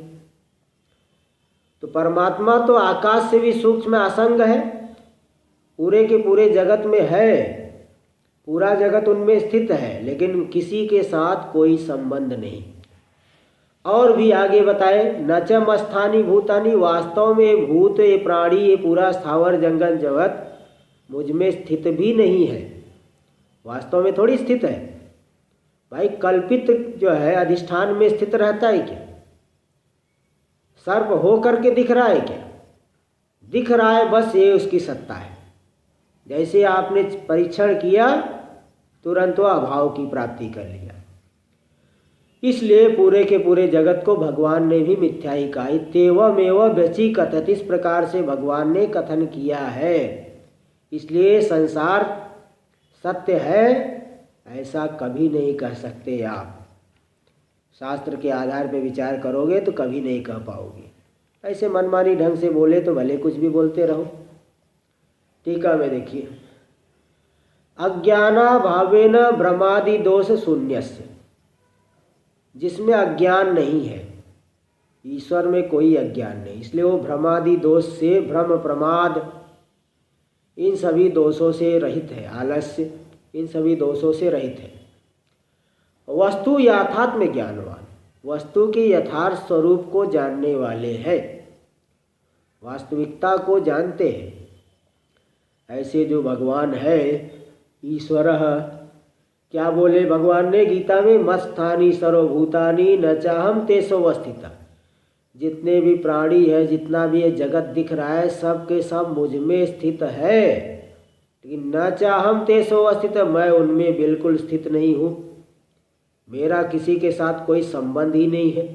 Speaker 1: तो परमात्मा तो आकाश से भी सूक्ष्म असंग है, पूरे के पूरे जगत में है, पूरा जगत उनमें स्थित है, लेकिन किसी के साथ कोई संबंध नहीं। और भी आगे बताए न च मत्स्थानि भूतानि, वास्तव में भूत, ये प्राणी, ये पूरा स्थावर जंगल जगत मुझ में स्थित भी नहीं है, वास्तव में थोड़ी स्थित है। भाई कल्पित जो है अधिष्ठान में स्थित रहता है क्या? सर्प हो करके दिख रहा है क्या? दिख रहा है, बस ये उसकी सत्ता है। जैसे आपने परीक्षण किया तुरंत वो अभाव की प्राप्ति कर लिया। इसलिए पूरे के पूरे जगत को भगवान ने भी मिथ्या ही कहा। इत्येवमेव व्यची कथत, इस प्रकार से भगवान ने कथन किया है। इसलिए संसार सत्य है ऐसा कभी नहीं कह सकते आप। शास्त्र के आधार पर विचार करोगे तो कभी नहीं कह पाओगे। ऐसे मनमानी ढंग से बोले तो भले कुछ भी बोलते रहो। टीका में देखिए, अज्ञाना भावेन भ्रमादि दोष शून्यस्य, जिसमें अज्ञान नहीं है, ईश्वर में कोई अज्ञान नहीं, इसलिए वो भ्रमादि दोष से, भ्रम प्रमाद इन सभी दोषों से रहित है, आलस्य इन सभी दोषों से रहित है। वस्तु यथात्म ज्ञानवान, वस्तु के यथार्थ स्वरूप को जानने वाले हैं, वास्तविकता को जानते हैं। ऐसे जो भगवान है ईश्वर, क्या बोले भगवान ने गीता में, मत्स्थानि सर्वभूतानि न चाहम तेषु अवस्थिता, जितने भी प्राणी है, जितना भी ये जगत दिख रहा है, सब के सब मुझ में स्थित है, लेकिन न चाहम तेषु अवस्थिता, मैं उनमें बिल्कुल स्थित नहीं हूँ, मेरा किसी के साथ कोई संबंध ही नहीं है।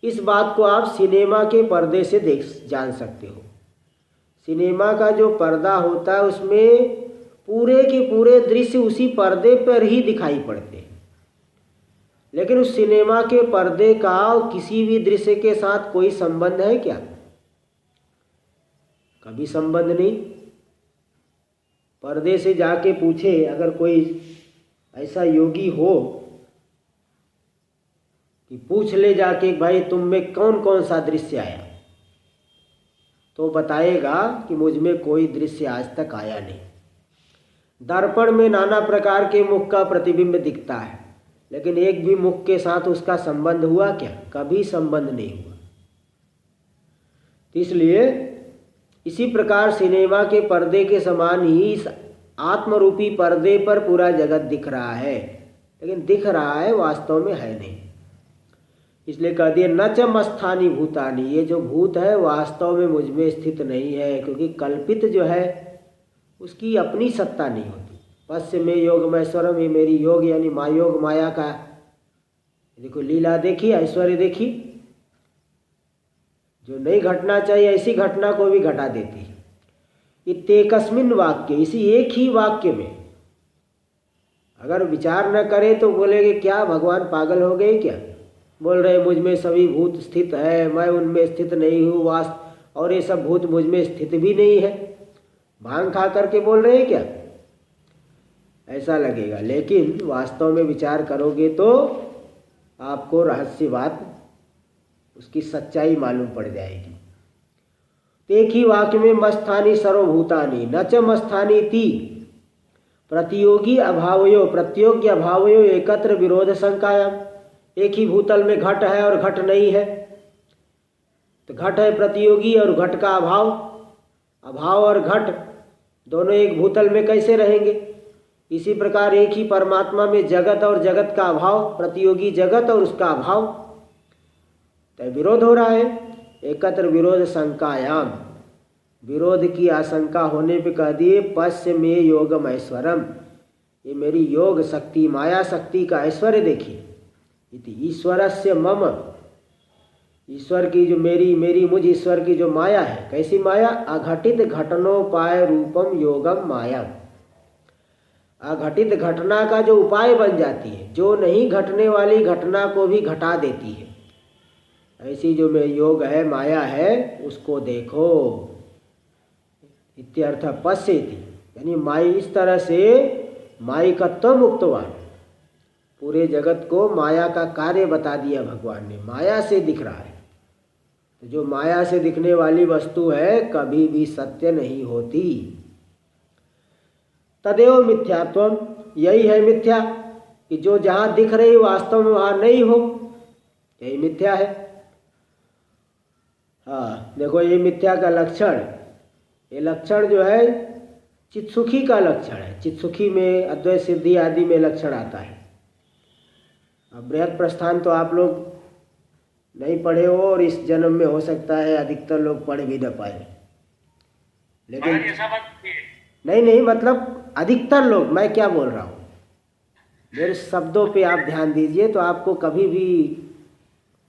Speaker 1: इस बात को आप सिनेमा के पर्दे से जान सकते हो। सिनेमा का जो पर्दा होता है उसमें पूरे के पूरे दृश्य उसी पर्दे पर ही दिखाई पड़ते हैं, लेकिन उस सिनेमा के पर्दे का किसी भी दृश्य के साथ कोई संबंध है क्या? कभी संबंध नहीं। पर्दे से जाके पूछे अगर कोई ऐसा योगी हो कि पूछ ले जाके भाई तुम में कौन कौन सा दृश्य आया, तो बताएगा कि मुझ में कोई दृश्य आज तक आया नहीं। दर्पण में नाना प्रकार के मुख का प्रतिबिंब दिखता है, लेकिन एक भी मुख के साथ उसका संबंध हुआ क्या? कभी संबंध नहीं हुआ। इसलिए इसी प्रकार सिनेमा के पर्दे के समान ही इस आत्मरूपी पर्दे पर पूरा जगत दिख रहा है, लेकिन दिख रहा है वास्तव में है नहीं। इसलिए कह दिए न च मत्स्थानि भूतानि, ये जो भूत है वास्तव में मुझ में स्थित नहीं है, क्योंकि कल्पित जो है उसकी अपनी सत्ता नहीं होती। पश्य में योग महेश्वरम, ये मेरी योग यानी मायोग माया का देखो लीला देखी, ऐश्वर्य देखी, जो नहीं घटना चाहिए ऐसी घटना को भी घटा देती है। इत्येकस्मिन् वाक्य, इसी एक ही वाक्य में अगर विचार न करें तो बोलेंगे क्या भगवान पागल हो गए क्या? बोल रहे मुझ में सभी भूत स्थित है, मैं उनमें स्थित नहीं हूँ, और ये सब भूत मुझ में स्थित भी नहीं है, भांग खा करके बोल रहे हैं क्या? ऐसा लगेगा, लेकिन वास्तव में विचार करोगे तो आपको रहस्य बात, उसकी सच्चाई मालूम पड़ जाएगी। एक ही वाक्य में मत्स्थानि सर्वभूतानि न च मत्स्थानि ति प्रतियोगी अभावयो प्रत्योग्य अभावयो एकत्र विरोध शंकायाम। एक ही भूतल में घट है और घट नहीं है, तो घट है प्रतियोगी और घट का अभाव, अभाव और घट दोनों एक भूतल में कैसे रहेंगे? इसी प्रकार एक ही परमात्मा में जगत और जगत का अभाव, प्रतियोगी जगत और उसका अभाव, तो विरोध हो रहा है। एकत्र विरोध शंकायाम, विरोध की आशंका होने पे कह दिए पश्य में योगम ऐश्वरम, ये मेरी योग शक्ति माया शक्ति का ऐश्वर्य देखिए। इति ईश्वरस्य मम, ईश्वर की जो मेरी मुझ ईश्वर की जो माया है, कैसी माया? अघटित घटनोपाय रूपम योगम माया, अघटित घटना का जो उपाय बन जाती है, जो नहीं घटने वाली घटना को भी घटा देती है, ऐसी जो में योग है माया है उसको देखो। इत्यर्थ पश्यति, यानी माई, इस तरह से मायिकत्व मुक्तवान, पूरे जगत को माया का कार्य बता दिया भगवान ने, माया से दिख रहा है। तो जो माया से दिखने वाली वस्तु है कभी भी सत्य नहीं होती। तदेव मिथ्यात्वम, यही है मिथ्या, कि जो जहाँ दिख रही वास्तव में वहाँ नहीं हो, यही मिथ्या है। हाँ देखो, ये मिथ्या का लक्षण, ये लक्षण जो है चित्सुखी का लक्षण है। चित्सुखी में अद्वैत सिद्धि आदि में लक्षण आता है। अब बृहद प्रस्थान तो आप लोग नहीं पढ़े हो, और इस जन्म में हो सकता है अधिकतर लोग पढ़ भी न पाए, लेकिन नहीं नहीं, मतलब अधिकतर लोग, मैं क्या बोल रहा हूँ, मेरे शब्दों पे आप ध्यान दीजिए तो आपको कभी भी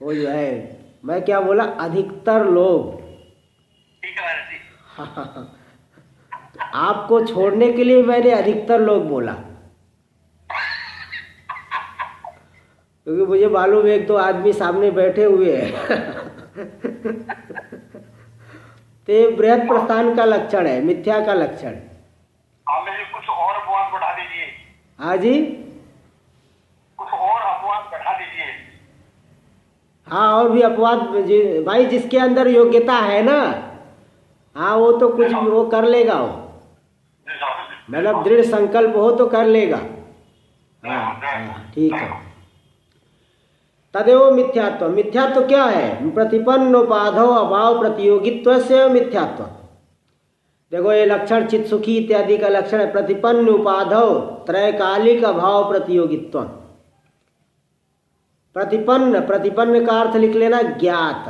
Speaker 1: वो जो है, मैं क्या बोला, अधिकतर लोग।
Speaker 2: ठीक है महाराज जी।
Speaker 1: तो आपको छोड़ने के लिए मैंने अधिकतर लोग बोला, क्योंकि मुझे मालूम है एक दो आदमी सामने बैठे हुए हैं। तो ये बृहद प्रस्थान का लक्षण है, मिथ्या का लक्षण।
Speaker 2: हाँ जी, कुछ और अपवाद बढ़ा दीजिए।
Speaker 1: हाँ जी,
Speaker 2: कुछ और अपवाद बढ़ा दीजिए।
Speaker 1: हाँ और भी अपवाद भाई, जिसके अंदर योग्यता है ना, हाँ वो तो कुछ भी वो कर लेगा, वो
Speaker 2: जी साहब।
Speaker 1: मतलब दृढ़ संकल्प हो तो कर लेगा। हाँ हाँ ठीक है। तदेव मिथ्यात्व, मिथ्यात्व क्या है, प्रतिपन्न उपाधो अभाव प्रतियोगित्व से मिथ्यात्व। देखो ये लक्षण चित्सुखी इत्यादि का लक्षण है, प्रतिपन्न उपाधो त्रैकालिक अभाव प्रतियोगित्व। प्रतिपन्न, प्रतिपन्न का अर्थ लिख लेना ज्ञात,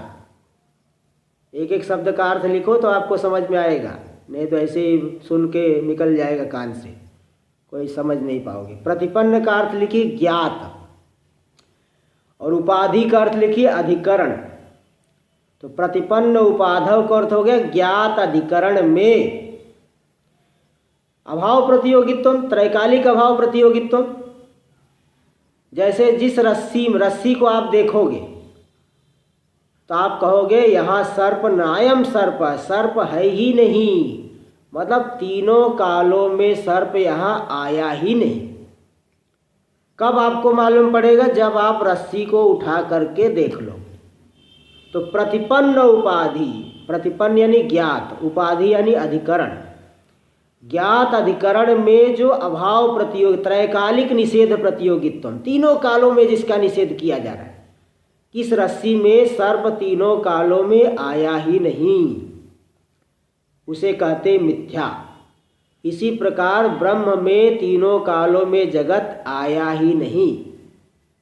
Speaker 1: एक एक शब्द का अर्थ लिखो तो आपको समझ में आएगा, नहीं तो ऐसे ही सुन के निकल जाएगा कान से, कोई समझ नहीं पाओगे। प्रतिपन्न का अर्थ लिखिए ज्ञात, और उपाधि का अर्थ लिखिए अधिकरण। तो प्रतिपन्न उपाधव का अर्थ हो गया ज्ञात अधिकरण में अभाव प्रतियोगित्व, त्रैकालिक अभाव प्रतियोगित्व। जैसे जिस रस्सी को आप देखोगे तो आप कहोगे यहाँ सर्प नायम सर्प, सर्प है ही नहीं, मतलब तीनों कालों में सर्प यहाँ आया ही नहीं। कब आपको मालूम पड़ेगा, जब आप रस्सी को उठा करके देख लो। तो प्रतिपन्न उपाधि, प्रतिपन्न यानी ज्ञात, उपाधि यानी अधिकरण, ज्ञात अधिकरण में जो अभाव प्रतियोग, त्रैकालिक निषेध प्रतियोगित्व, तीनों कालों में जिसका निषेध किया जा रहा है, किस रस्सी में सर्प तीनों कालों में आया ही नहीं, उसे कहते मिथ्या। इसी प्रकार ब्रह्म में तीनों कालों में जगत आया ही नहीं।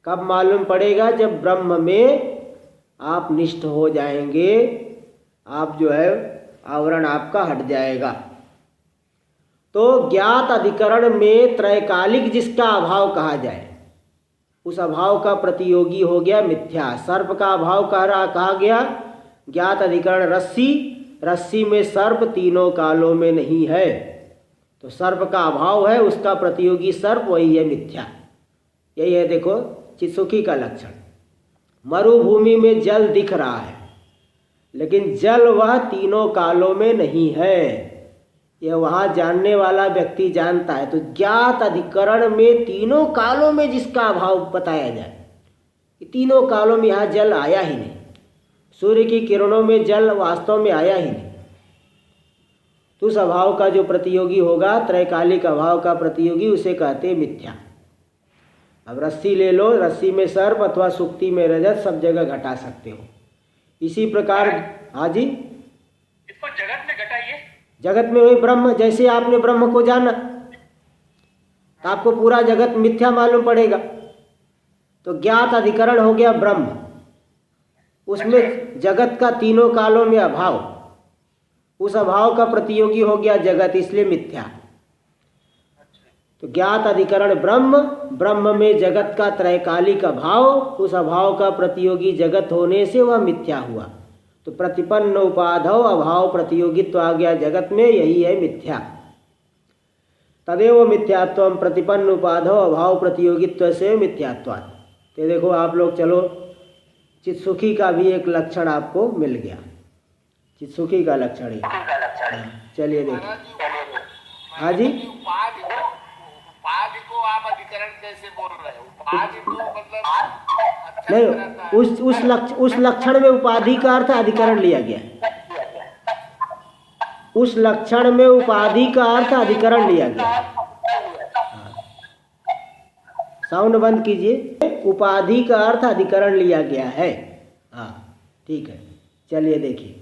Speaker 1: कब मालूम पड़ेगा, जब ब्रह्म में आप निष्ठ हो जाएंगे, आप जो है आवरण आपका हट जाएगा। तो ज्ञात अधिकरण में त्रैकालिक जिसका अभाव कहा जाए, उस अभाव का प्रतियोगी हो गया मिथ्या। सर्प का अभाव कहा गया ज्ञात अधिकरण रस्सी, रस्सी में सर्प तीनों कालों में नहीं है, तो सर्प का अभाव है, उसका प्रतियोगी सर्प वही है मिथ्या। यही है देखो चित्सुखी का लक्षण। मरुभूमि में जल दिख रहा है, लेकिन जल वह तीनों कालों में नहीं है, यह वहाँ जानने वाला व्यक्ति जानता है। तो ज्ञात अधिकरण में तीनों कालों में जिसका अभाव बताया जाए, कि तीनों कालों में यहाँ जल आया ही नहीं, सूर्य की किरणों में जल वास्तव में आया ही नहीं, तो उस अभाव का जो प्रतियोगी होगा, त्रैकालिक अभाव का प्रतियोगी, उसे कहते मिथ्या। अब रस्सी ले लो, रस्सी में सर्प अथवा सुक्ति में रजत, सब जगह घटा सकते हो। इसी प्रकार हाँ जी,
Speaker 2: इसको जगत में घटाइए।
Speaker 1: जगत में वही ब्रह्म, जैसे आपने ब्रह्म को जाना तो आपको पूरा जगत मिथ्या मालूम पड़ेगा। तो ज्ञात अधिकरण हो गया ब्रह्म, उसमें जगत का तीनों कालों में अभाव, उस अभाव का प्रतियोगी हो गया जगत, इसलिए मिथ्या। तो ज्ञात अधिकरण ब्रह्म, ब्रह्म में जगत का त्रैकालिक अभाव, उस अभाव का प्रतियोगी जगत होने से वह मिथ्या हुआ। तो प्रतिपन्न उपाधव अभाव प्रतियोगित्व आ गया जगत में, यही है मिथ्या। तदेव मिथ्यात्व प्रतिपन्न उपाधव अभाव प्रतियोगित्व से मिथ्यात्वात्। तो देखो आप लोग, चलो चित्सुखी का भी एक लक्षण आपको मिल गया, चित्सुखी का लक्षण है। चलिए देखिए। हाँ जी,
Speaker 3: उपाधि को आप अधिकरण कैसे बोल रहे हो? उपाधि तो मतलब
Speaker 1: नहीं, उस लक्षण में उपाधि का अर्थ अधिकरण लिया गया, उस लक्षण में उपाधि का अर्थ अधिकरण लिया गया। साउंड बंद कीजिए। उपाधि का अर्थ अधिकरण लिया गया है। हाँ ठीक है, चलिए देखिए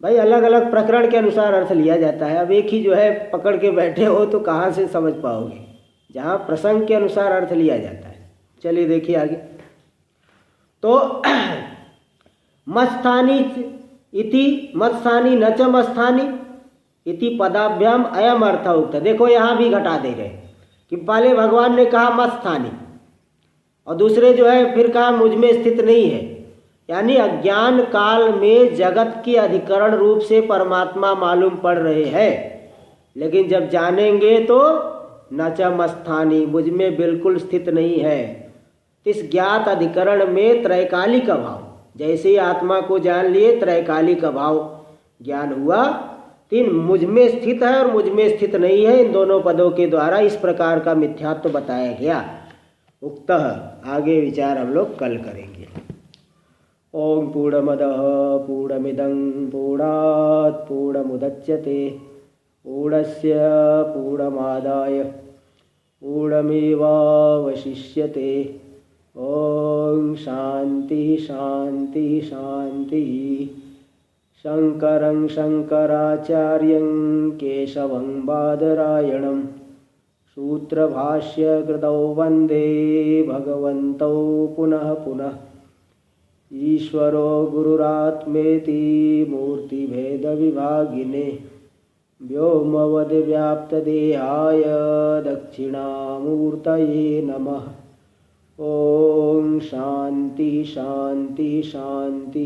Speaker 1: भाई, अलग अलग प्रकरण के अनुसार अर्थ लिया जाता है। अब एक ही जो है पकड़ के बैठे हो तो कहाँ से समझ पाओगे, जहाँ प्रसंग के अनुसार अर्थ लिया जाता है। चलिए देखिए आगे। तो मत्स्थानी इति मत्स्थानी न च मत्स्थानी, इति पदाभ्याम अयम अर्थ उक्त। देखो यहाँ भी घटा दे रहे कि पहले भगवान ने कहा मत्स्थानी और दूसरे जो है फिर कहा मुझ में स्थित नहीं है। यानी अज्ञान काल में जगत की अधिकरण रूप से परमात्मा मालूम पड़ रहे हैं, लेकिन जब जानेंगे तो न च मत्स्थानी, मुझ में बिल्कुल स्थित नहीं है। इस ज्ञात अधिकरण में त्रैकालिक अभाव, जैसे ही आत्मा को जान लिए त्रैकालिक अभाव ज्ञान हुआ, तीन मुझ में स्थित है और मुझ में स्थित नहीं है, इन दोनों पदों के द्वारा इस प्रकार का मिथ्यात्व बताया गया। उक्तः, आगे विचार हम लोग कल करेंगे। ओम पूर्णमदः पूर्णमिदं पूर्णात् पूर्णमुदच्यते पूर्णस्य पूर्णमादाय पूर्णमेवावशिष्यते। ओम शांति शांति शांति। शंकरं शंकराचार्यं केशवं बादरायणं सूत्रभाष्यकृतौ वन्दे भगवन्तौ पुनः पुनः। ईश्वरो गुरुरात्मेति मूर्तिभेदविभागिने व्योमवद्व्याप्तदेहाय दक्षिणामूर्तये नमः। ओम शांति शांति शांति।